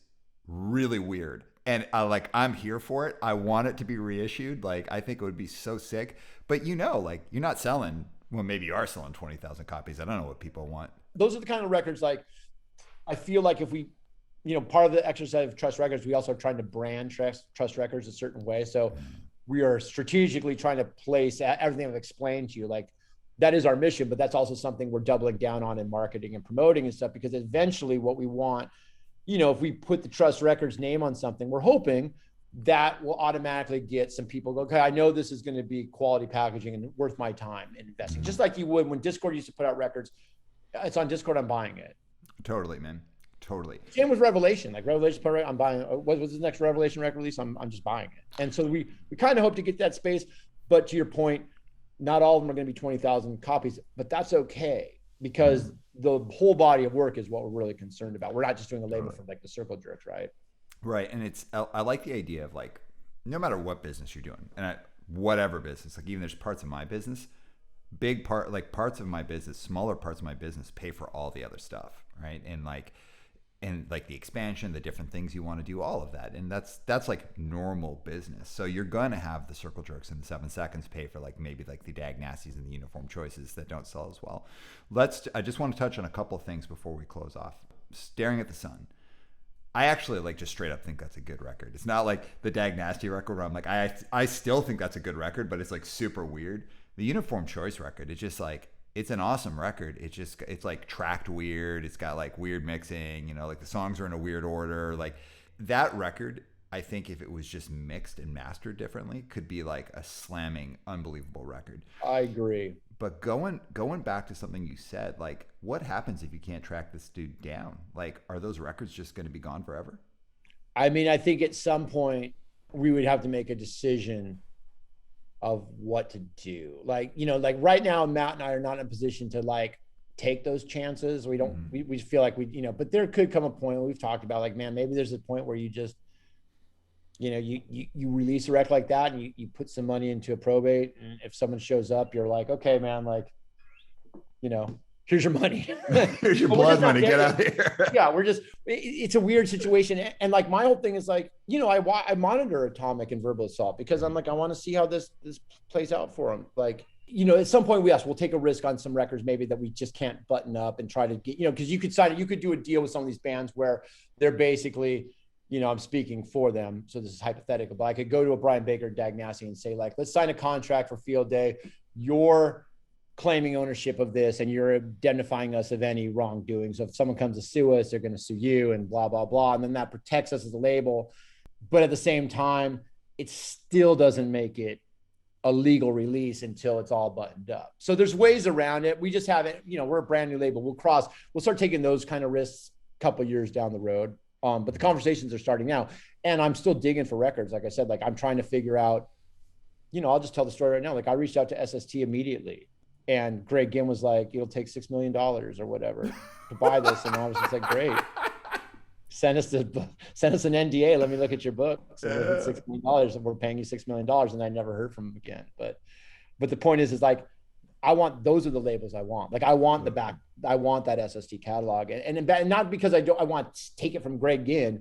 really weird. And I'm here for it. I want it to be reissued. Like, I think it would be so sick. But like, you're not selling. Well, maybe you are selling 20,000 copies. I don't know what people want. Those are the kind of records. Like, I feel like if we, part of the exercise of Trust Records, we also are trying to brand Trust Records a certain way. So we are strategically trying to place everything I've explained to you. Like, that is our mission, but that's also something we're doubling down on in marketing and promoting and stuff. Because eventually, what we want. If we put the Trust Records name on something, we're hoping that will automatically get some people go, okay, I know this is going to be quality packaging and worth my time in investing. Just like you would when Discord used to put out records. It's on Discord, I'm buying it. Totally, man. Totally. Same with Revelation. Like Revelation, I'm buying. What was the next Revelation record release? I'm just buying it. And so we kind of hope to get that space. But to your point, not all of them are going to be 20,000 copies, but that's okay because the whole body of work is what we're really concerned about. We're not just doing a label for like the circle jerks, right? Right. And I like the idea of like, no matter what business you're doing, and whatever business, like even there's parts of my business, parts of my business, smaller parts of my business pay for all the other stuff, right? And like the expansion, the different things you want to do, all of that. And that's like normal business. So you're going to have the circle jerks and the 7 seconds pay for like maybe like the Dag Nasties and the uniform choices that don't sell as well. I just want to touch on a couple of things before we close off. Staring at the Sun. I actually like just straight up think that's a good record. It's not like the Dag Nasty record where I'm like, I still think that's a good record, but it's like super weird. The Uniform Choice record, it's just like, it's an awesome record. It's like tracked weird. It's got like weird mixing, you know, like the songs are in a weird order. Like that record, I think if it was just mixed and mastered differently, could be like a slamming, unbelievable record. I agree. But going back to something you said, like what happens if you can't track this dude down? Like, are those records just going to be gone forever? I mean, I think at some point we would have to make a decision of what to do. Like, you know, like right now, Matt and I are not in a position to like take those chances. We don't, we feel like you know, but there could come a point where we've talked about like, man, maybe there's a point where you just, you know, you release a record like that and you put some money into a probate. And if someone shows up, you're like, okay, man, like, you know, here's your money. Here's your blood money. Get out of here. Yeah, it's a weird situation. And like my whole thing is like, you know, I monitor Atomic and Verbal Assault because I'm like, I want to see how this plays out for them. Like, you know, at some point we'll take a risk on some records maybe that we just can't button up and try to get, you know, because you could do a deal with some of these bands where they're basically, you know, I'm speaking for them, so this is hypothetical, but I could go to a Brian Baker, Dag Nasty and say like, let's sign a contract for Field Day. You're claiming ownership of this and you're indemnifying us of any wrongdoing. So if someone comes to sue us, they're going to sue you and blah, blah, blah. And then that protects us as a label. But at the same time, it still doesn't make it a legal release until it's all buttoned up. So there's ways around it. We just haven't, you know, we're a brand new label. We'll start taking those kind of risks a couple of years down the road. But the conversations are starting now and I'm still digging for records. Like I said, like I'm trying to figure out, you know, I'll just tell the story right now. Like I reached out to SST immediately. And Greg Ginn was like, it'll take $6 million or whatever to buy this. And I was just like, great. Send us an NDA. Let me look at your books. And $6 million and we're paying you $6 million. And I never heard from him again. But the point is like, those are the labels I want. Like I want I want that SST catalog. And not because I want to take it from Greg Ginn.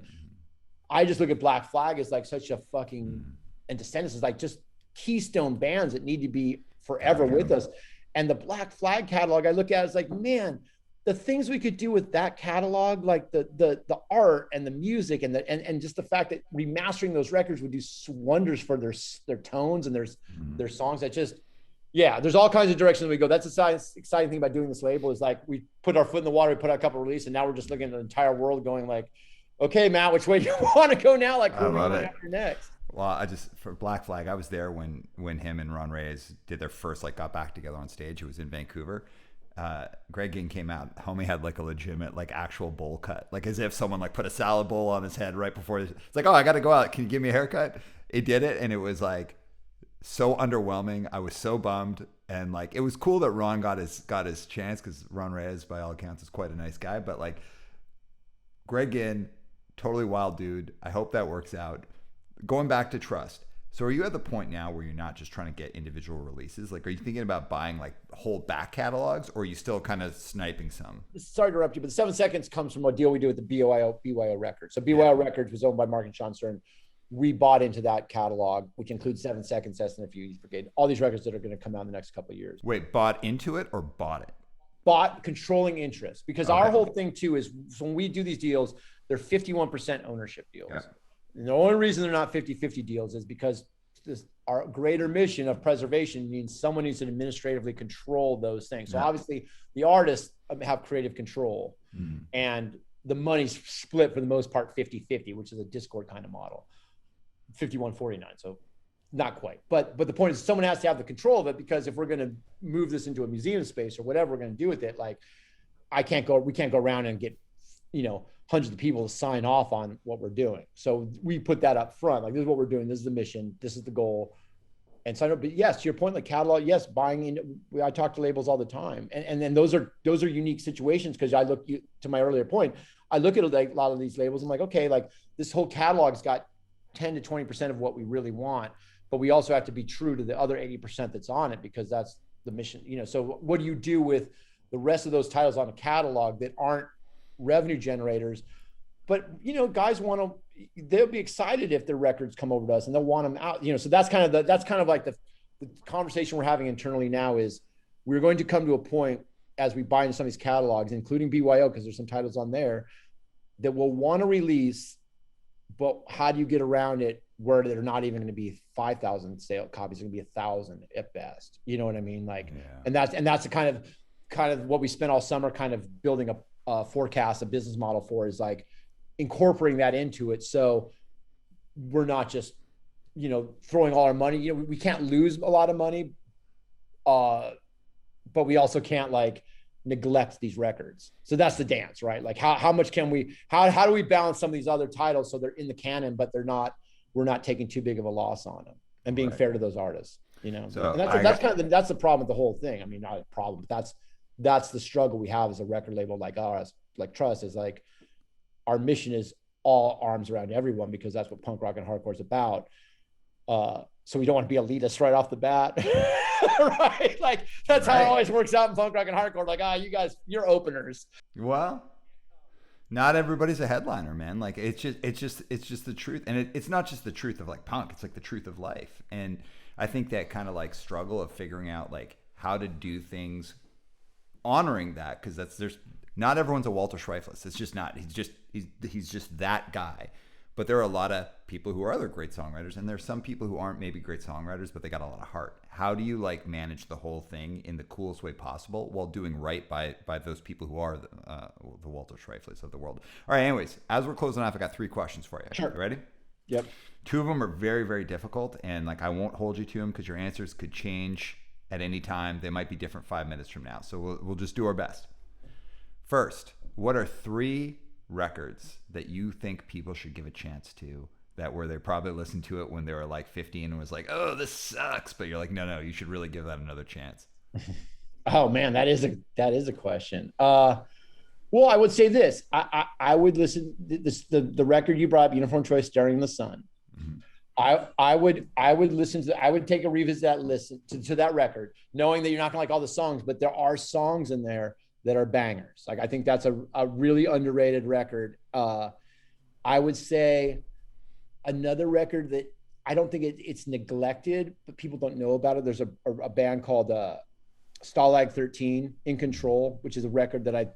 I just look at Black Flag as like such a fucking, and Descendants is like just keystone bands that need to be forever with us. And the Black Flag catalog, I look at it as like, man, the things we could do with that catalog, like the art and the music and just the fact that remastering those records would do wonders for their tones and their songs. That just, yeah, there's all kinds of directions we go. That's the exciting thing about doing this label is like we put our foot in the water, we put out a couple of releases, and now we're just looking at the entire world going like, okay, Matt, which way do you want to go now? Like, who are we going after next? Well, for Black Flag, I was there when him and Ron Reyes did their first, like, got back together on stage. It was in Vancouver. Greg Ginn came out. Homie had like a legitimate, like, actual bowl cut, like as if someone like put a salad bowl on his head right before. It's like, oh, I got to go out. Can you give me a haircut? It did it, and it was like so underwhelming. I was so bummed, and like it was cool that Ron got his chance because Ron Reyes, by all accounts, is quite a nice guy. But like Greg Ginn, totally wild dude. I hope that works out. Going back to Trust. So are you at the point now where you're not just trying to get individual releases? Like, are you thinking about buying like whole back catalogs, or are you still kind of sniping some? Sorry to interrupt you, but the 7 seconds comes from a deal we do with the BYO Records. So BYO Records was owned by Mark and Sean Stern. We bought into that catalog, which includes 7 Seconds, Test and a Few Brigade, all these records that are going to come out in the next couple of years. Wait, bought into it or bought it? Bought, controlling interest, because our whole thing too is when we do these deals, they're 51% ownership deals. Yeah. And the only reason they're not 50-50 deals is because our greater mission of preservation means someone needs to administratively control those things. So obviously the artists have creative control and the money's split for the most part 50-50, which is a Discord kind of model. 51-49, so not quite. But the point is someone has to have the control of it, because if we're going to move this into a museum space or whatever we're going to do with it, like we can't go around and get, hundreds of people to sign off on what we're doing. So we put that up front. Like, this is what we're doing. This is the mission. This is the goal. And sign up. But yes, to your point, like catalog, yes, buying in. I talk to labels all the time. And then those are unique situations, because I look, to my earlier point, I look at like a lot of these labels. I'm like, okay, like this whole catalog's got 10 to 20% of what we really want, but we also have to be true to the other 80% that's on it, because that's the mission, you know. So what do you do with the rest of those titles on a catalog that aren't revenue generators? But, you know, guys they'll be excited if their records come over to us, and they'll want them out, you know. So that's kind of like the conversation we're having internally now is, we're going to come to a point as we buy into some of these catalogs, including BYO, because there's some titles on there that we'll want to release, but how do you get around it where they're not even going to be 5,000 sale copies? They're going to be 1,000 at best. You know what I mean? Like, and that's the kind of what we spent all summer kind of building a forecast, a business model for, is like incorporating that into it. So we're not just, you know, throwing all our money. You know, we can't lose a lot of money, but we also can't like neglect these records. So that's the dance, right? Like how much can we, how do we balance some of these other titles so they're in the canon, but we're not taking too big of a loss on them, and being fair to those artists, you know? So that's the problem with the whole thing. I mean, not a problem, but that's the struggle we have as a record label like ours, like Trust, is like, our mission is all arms around everyone, because that's what punk rock and hardcore is about. So we don't want to be elitist right off the bat. Right? Like that's how it always works out in punk rock and hardcore. Like, you guys, you're openers. Well, not everybody's a headliner, man. Like it's just the truth. And it's not just the truth of like punk, it's like the truth of life. And I think that kind of like struggle of figuring out like how to do things, honoring that, because there's not everyone's a Walter Schreifless. It's just not. He's just that guy. But there are a lot of people who are other great songwriters, and there's some people who aren't maybe great songwriters, but they got a lot of heart. How do you like manage the whole thing in the coolest way possible while doing right by those people who are the Walter Schreifless of the world? All right. Anyways, as we're closing off, I got 3 questions for you. Sure. You ready? Yep. 2 of them are very, very difficult, and like I won't hold you to them because your answers could change at any time. They might be different 5 minutes from now, so we'll just do our best. First, what are 3 records that you think people should give a chance to, that where they probably listened to it when they were like 15 and was like, oh, this sucks, but you're like, no, you should really give that another chance? Oh man, that is a question. Well, I would say this. I would listen the record you brought up, Uniform Choice, Staring in the Sun. Mm-hmm. I would listen to, I would take a revisit that, listen to that record, knowing that you're not gonna like all the songs, but there are songs in there that are bangers. Like, I think that's a really underrated record. I would say another record that I don't think it's neglected, but people don't know about it. There's a band called Stalag 13, In Control, which is a record that I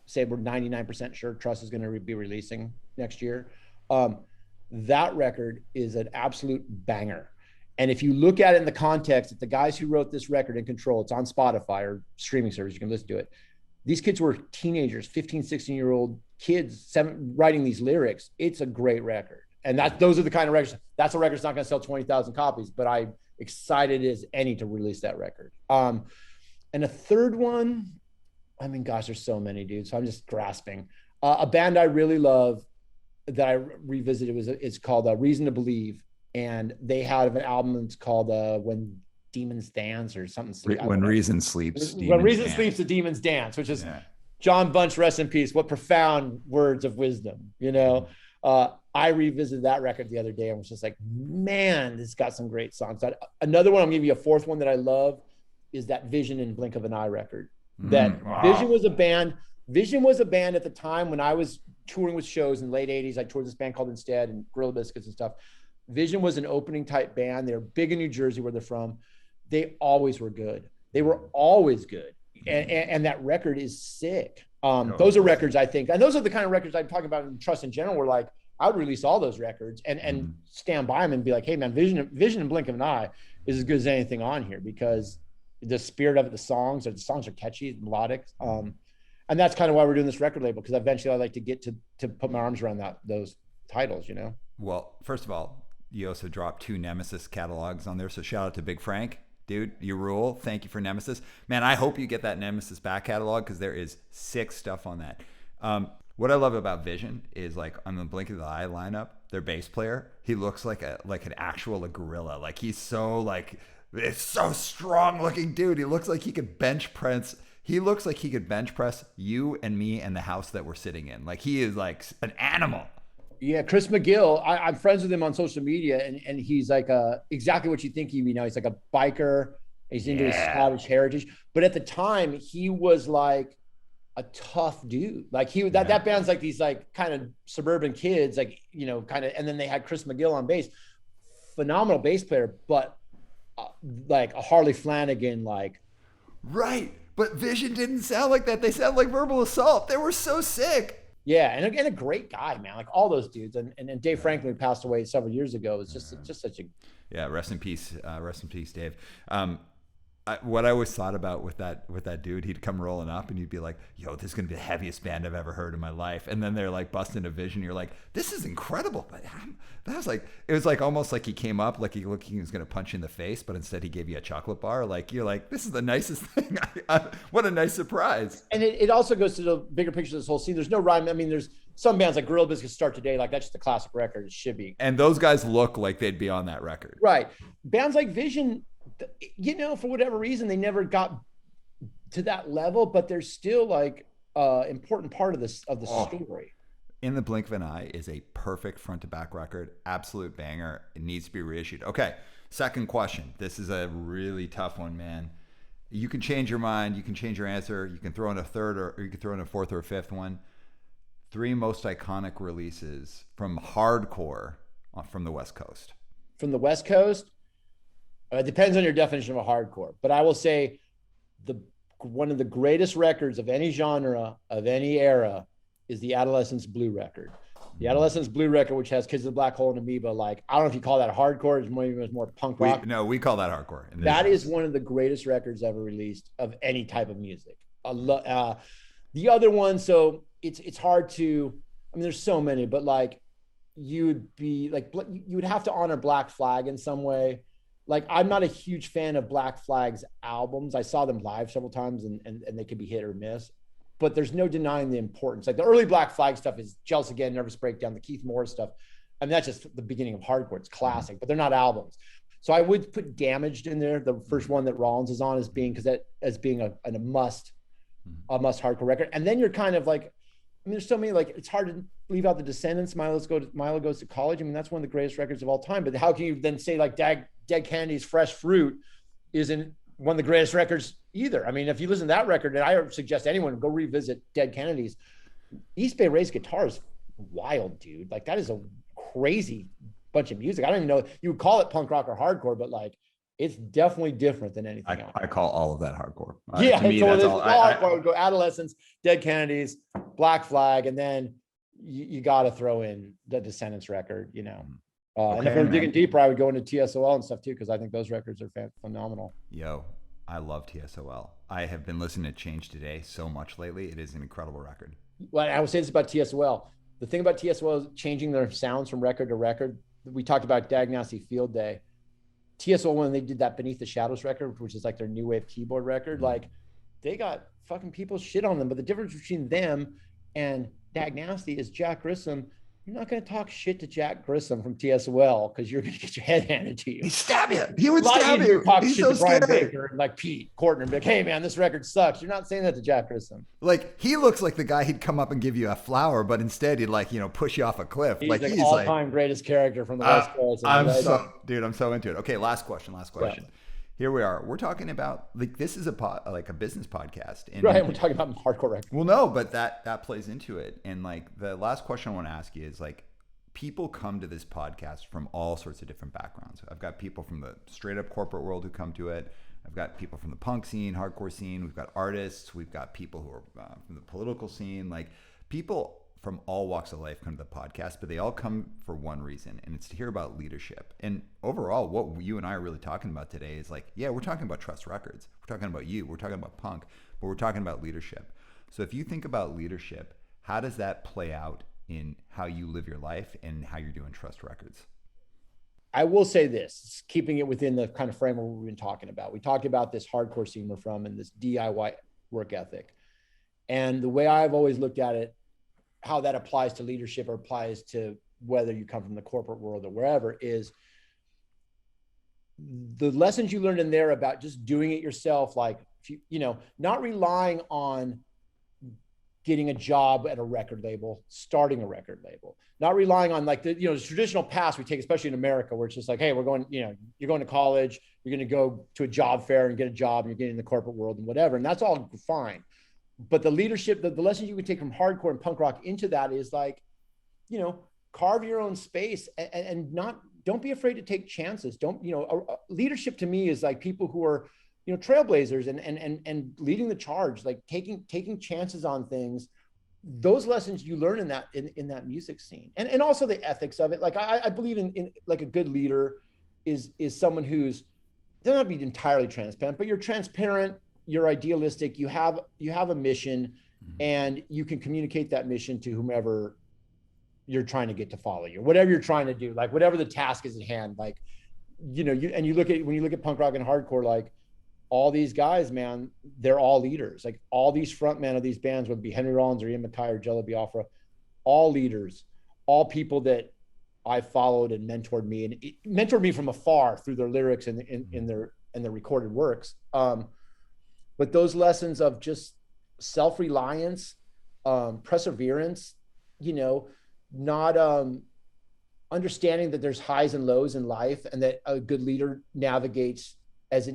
say we're 99% sure Trust is going to be releasing next year. That record is an absolute banger. And if you look at it in the context that the guys who wrote this record, In Control, it's on Spotify or streaming service, you can listen to it. These kids were teenagers, 15, 16-year-old kids, writing these lyrics. It's a great record. And those are the kind of records, that's a record that's not going to sell 20,000 copies, but I'm excited as any to release that record. And a third one, I mean, gosh, there's so many, dude. So I'm just grasping. A band I really love that I revisited is called Reason to Believe. And they have an album that's called When Demons Dance or something. When Reason Sleeps. When Reason Sleeps, the Demons Dance, which is John Bunch, rest in peace. What profound words of wisdom, you know? I revisited that record the other day and was just like, man, it's got some great songs. Another one, I'm giving you a fourth one that I love, is that Vision and Blink of an Eye record. Vision was a band at the time when I was touring with shows in the late 80s. I toured this band called Instead and Gorilla Biscuits and stuff. Vision was an opening type band. They're big in New Jersey where they're from. They always were good. They were always good. And that record is sick. Those are records, I think, and those are the kind of records I'm talking about in Trust in general, where like I would release all those records and stand by them and be like, hey man, Vision and Blink of an Eye is as good as anything on here, because the spirit of it, the songs are catchy, melodic. And that's kind of why we're doing this record label, because eventually I'd like to get to put my arms around those titles, you know? Well, first of all, you also dropped 2 Nemesis catalogs on there. So shout out to Big Frank. Dude, you rule. Thank you for Nemesis. Man, I hope you get that Nemesis back catalog, because there is sick stuff on that. What I love about Vision is like on the Blink of the Eye lineup, their bass player, he looks like an actual gorilla. Like he's so like, it's so strong looking dude. He looks like he could bench press. He looks like he could bench press you and me and the house that we're sitting in. Like he is like an animal. Yeah, Chris McGill. I'm friends with him on social media, and he's like exactly what you think he'd be now. He's like a biker. He's into his Scottish heritage. But at the time, he was like a tough dude. Like that band's like these like kind of suburban kids, like, you know, kind of, and then they had Chris McGill on bass, phenomenal bass player, but like a Harley Flanagan, like. Right. But Vision didn't sound like that. They sound like Verbal Assault. They were so sick. Yeah. And a great guy, man. Like all those dudes. And Dave Franklin passed away several years ago. It was just such a. Yeah. Rest in peace. Rest in peace, Dave. What I always thought about with that dude, he'd come rolling up and you'd be like, yo, this is going to be the heaviest band I've ever heard in my life. And then they're like busting a Vision. You're like, this is incredible. But that was like, it was like almost like he came up like he was going to punch you in the face, but instead he gave you a chocolate bar. Like, you're like, this is the nicest thing. What a nice surprise. And it also goes to the bigger picture of this whole scene. There's no rhyme. I mean, there's some bands like Gorilla Biscuits Start Today. Like that's just a classic record. It should be. And those guys look like they'd be on that record. Right. Bands like Vision, you know, for whatever reason, they never got to that level, but they're still like important part of the story. In the Blink of an Eye is a perfect front to back record, absolute banger. It needs to be reissued. Okay, second question. This is a really tough one, man. You can change your mind. You can change your answer. You can throw in a third or you can throw in a fourth or a fifth one. 3 most iconic releases from hardcore from the West Coast. From the West Coast? It depends on your definition of a hardcore, but I will say one of the greatest records of any genre, of any era, is the Adolescence Blue record. The Adolescence Blue record, which has Kids of the Black Hole and Amoeba, like, I don't know if you call that hardcore, it's more punk rock. We call that hardcore. That is one of the greatest records ever released of any type of music. The other one, so it's hard to, I mean, there's so many, but like, you would have to honor Black Flag in some way. Like, I'm not a huge fan of Black Flag's albums. I saw them live several times and they could be hit or miss, but there's no denying the importance. Like the early Black Flag stuff is Jealous Again, Nervous Breakdown, the Keith Morris stuff. I mean, that's just the beginning of hardcore. It's classic, but they're not albums. So I would put Damaged in there, the first one that Rollins is on, as being a must hardcore record. And then you're kind of like, I mean, there's so many, like, it's hard to leave out the Descendants. Milo Goes to College. I mean, that's one of the greatest records of all time. But how can you then say like Dead Kennedys Fresh Fruit isn't one of the greatest records either? I mean, if you listen to that record, and I suggest anyone go revisit Dead Kennedys, East Bay Ray's guitar is wild, dude. Like, that is a crazy bunch of music. I don't even know, you would call it punk rock or hardcore, but like, it's definitely different than anything else. I call all of that hardcore. Yeah, to me, that's all. I would go Adolescence, Dead Kennedys, Black Flag, and then you got to throw in the Descendants record, you know. And if we're digging deeper, I would go into TSOL and stuff too, because I think those records are phenomenal. Yo, I love TSOL. I have been listening to Change Today so much lately. It is an incredible record. Well, I would say this about TSOL. The thing about TSOL is changing their sounds from record to record. We talked about Diagnostic Field Day. TSOL, when they did that Beneath the Shadows record, which is like their new wave keyboard record, like, they got fucking people shit on them. But the difference between them and Diagnostic is Jack Grissom. You're not going to talk shit to Jack Grissom from TSOL because you're going to get your head handed to you. He'd stab you. He would stab you. Talk shit to Brian Baker and like Pete Cortner and be like, hey man, this record sucks. You're not saying that to Jack Grissom. Like, he looks like the guy he'd come up and give you a flower, but instead he'd, like, you know, push you off a cliff. He's all-time greatest character from the West Coast. I'm so into it. Okay, last question. Yeah. Here we are. We're talking about, like, this is a business podcast. And right, we're talking about hardcore records. Well, no, but that plays into it. And like, the last question I want to ask you is, like, people come to this podcast from all sorts of different backgrounds. I've got people from the straight up corporate world who come to it. I've got people from the punk scene, hardcore scene. We've got artists. We've got people who are from the political scene. Like, people from all walks of life come to the podcast, but they all come for one reason, and it's to hear about leadership. And overall, what you and I are really talking about today is, like, yeah, we're talking about Trust Records. We're talking about you. We're talking about punk, but we're talking about leadership. So if you think about leadership, how does that play out in how you live your life and how you're doing Trust Records? I will say this, keeping it within the kind of framework we've been talking about. We talked about this hardcore scene we're from and this DIY work ethic. And the way I've always looked at it, how that applies to leadership or applies to whether you come from the corporate world or wherever, is the lessons you learned in there about just doing it yourself, like, not relying on getting a job at a record label, starting a record label, not relying on like the traditional path we take, especially in America, where it's just like, hey, we're going, you're going to college, you're going to go to a job fair and get a job, and you're getting in the corporate world and whatever. And that's all fine. But the leadership, the lessons you can take from hardcore and punk rock into that is like, carve your own space and don't be afraid to take chances. Don't, leadership to me is like people who are, trailblazers and leading the charge, like taking chances on things. Those lessons you learn in that music scene, and also the ethics of it. Like I believe in like a good leader is someone who's, doesn't have to be entirely transparent, but you're transparent, you're idealistic, you have a mission, and you can communicate that mission to whomever you're trying to get to follow you, whatever you're trying to do, like whatever the task is at hand. Like, when you look at punk rock and hardcore, like all these guys, man, they're all leaders. Like all these frontmen of these bands, whether it be Henry Rollins or Ian MacKaye or Jello Biafra, all leaders, all people that I followed and mentored me, and it mentored me from afar through their lyrics and in their recorded works. But those lessons of just self-reliance, perseverance, not understanding that there's highs and lows in life, and that a good leader navigates as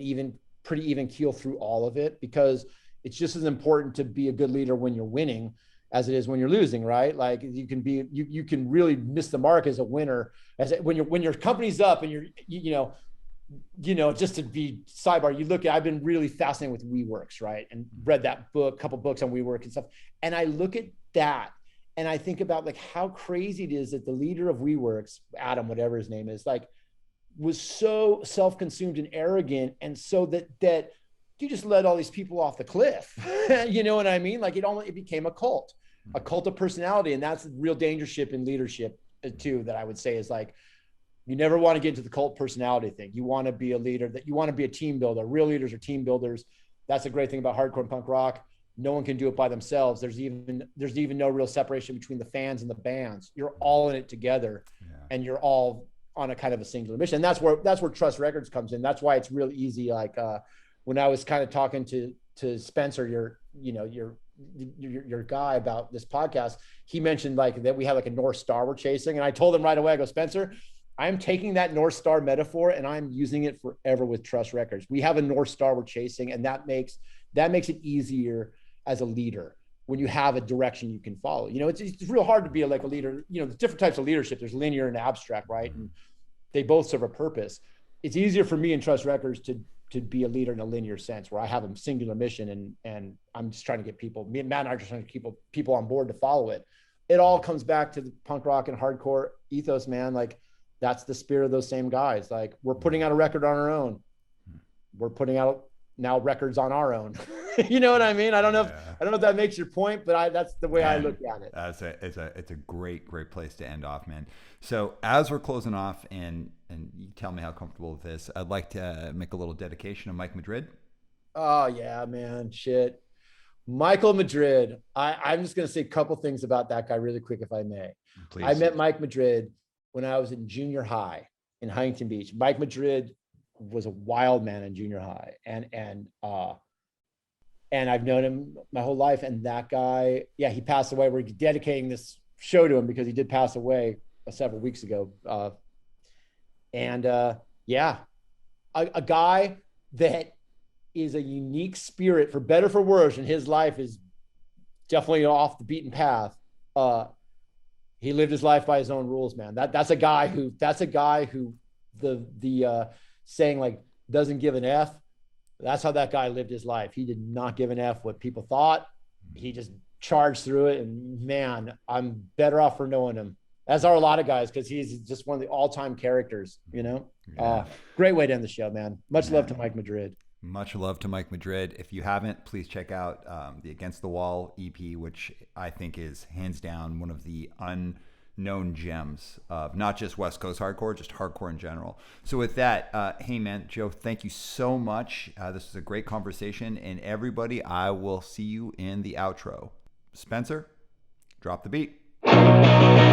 pretty even keel through all of it, because it's just as important to be a good leader when you're winning as it is when you're losing, right? Like you can really miss the mark as a winner when your company's up and just to be sidebar, I've been really fascinated with WeWorks, right? And read that book, couple books on WeWork and stuff. And I look at that and I think about like how crazy it is that the leader of WeWorks, Adam, whatever his name is, like was so self-consumed and arrogant. And so that you just let all these people off the cliff. You know what I mean? Like it became a cult of personality. And that's the real dangership in leadership too, that I would say is like, you never want to get into the cult personality thing. You want to be a leader, that you want to be a team builder. Real leaders are team builders. That's the great thing about hardcore and punk rock. No one can do it by themselves. There's even no real separation between the fans and the bands. You're all in it together, and you're all on a kind of a singular mission. And that's where Trust Records comes in. That's why it's really easy. Like when I was kind of talking to Spencer, your guy, about this podcast, he mentioned like that we have like a North Star we're chasing. And I told him right away, I go, Spencer, I'm taking that North Star metaphor and I'm using it forever with Trust Records. We have a North Star we're chasing, and that makes it easier as a leader when you have a direction you can follow. It's real hard to be like a leader. There's different types of leadership. There's linear and abstract, right? And they both serve a purpose. It's easier for me in Trust Records to be a leader in a linear sense, where I have a singular mission and I'm just trying to get me and Matt and I are just trying to keep people on board to follow it. It all comes back to the punk rock and hardcore ethos, man. Like that's the spirit of those same guys. Like we're putting out a record on our own. We're putting out now records on our own. You know what I mean? I don't know if that makes your point, but that's the way I look at it. It's a great place to end off, man. So as we're closing off, and you tell me how comfortable with this, I'd like to make a little dedication of Mike Madrid. Oh yeah, man. Shit. Michael Madrid. I'm just going to say a couple things about that guy really quick, if I may. Please. I met Mike Madrid when I was in junior high in Huntington Beach. Mike Madrid was a wild man in junior high, and I've known him my whole life. And that guy, he passed away. We're dedicating this show to him because he did pass away several weeks ago. A guy that is a unique spirit, for better for worse, and his life is definitely off the beaten path. He lived his life by his own rules, man. That's a guy who the saying like doesn't give an F. That's how that guy lived his life. He did not give an F what people thought. He just charged through it. And man, I'm better off for knowing him, as are a lot of guys, because he's just one of the all-time characters, Great way to end the show, man. Much love to Mike Madrid. Much love to Mike Madrid. If you haven't, please check out the Against the Wall EP, which I think is hands down one of the unknown gems of not just West Coast hardcore, just hardcore in general. So with that, hey man, Joe, thank you so much. This was a great conversation, and everybody, I will see you in the outro. Spencer, Drop the beat.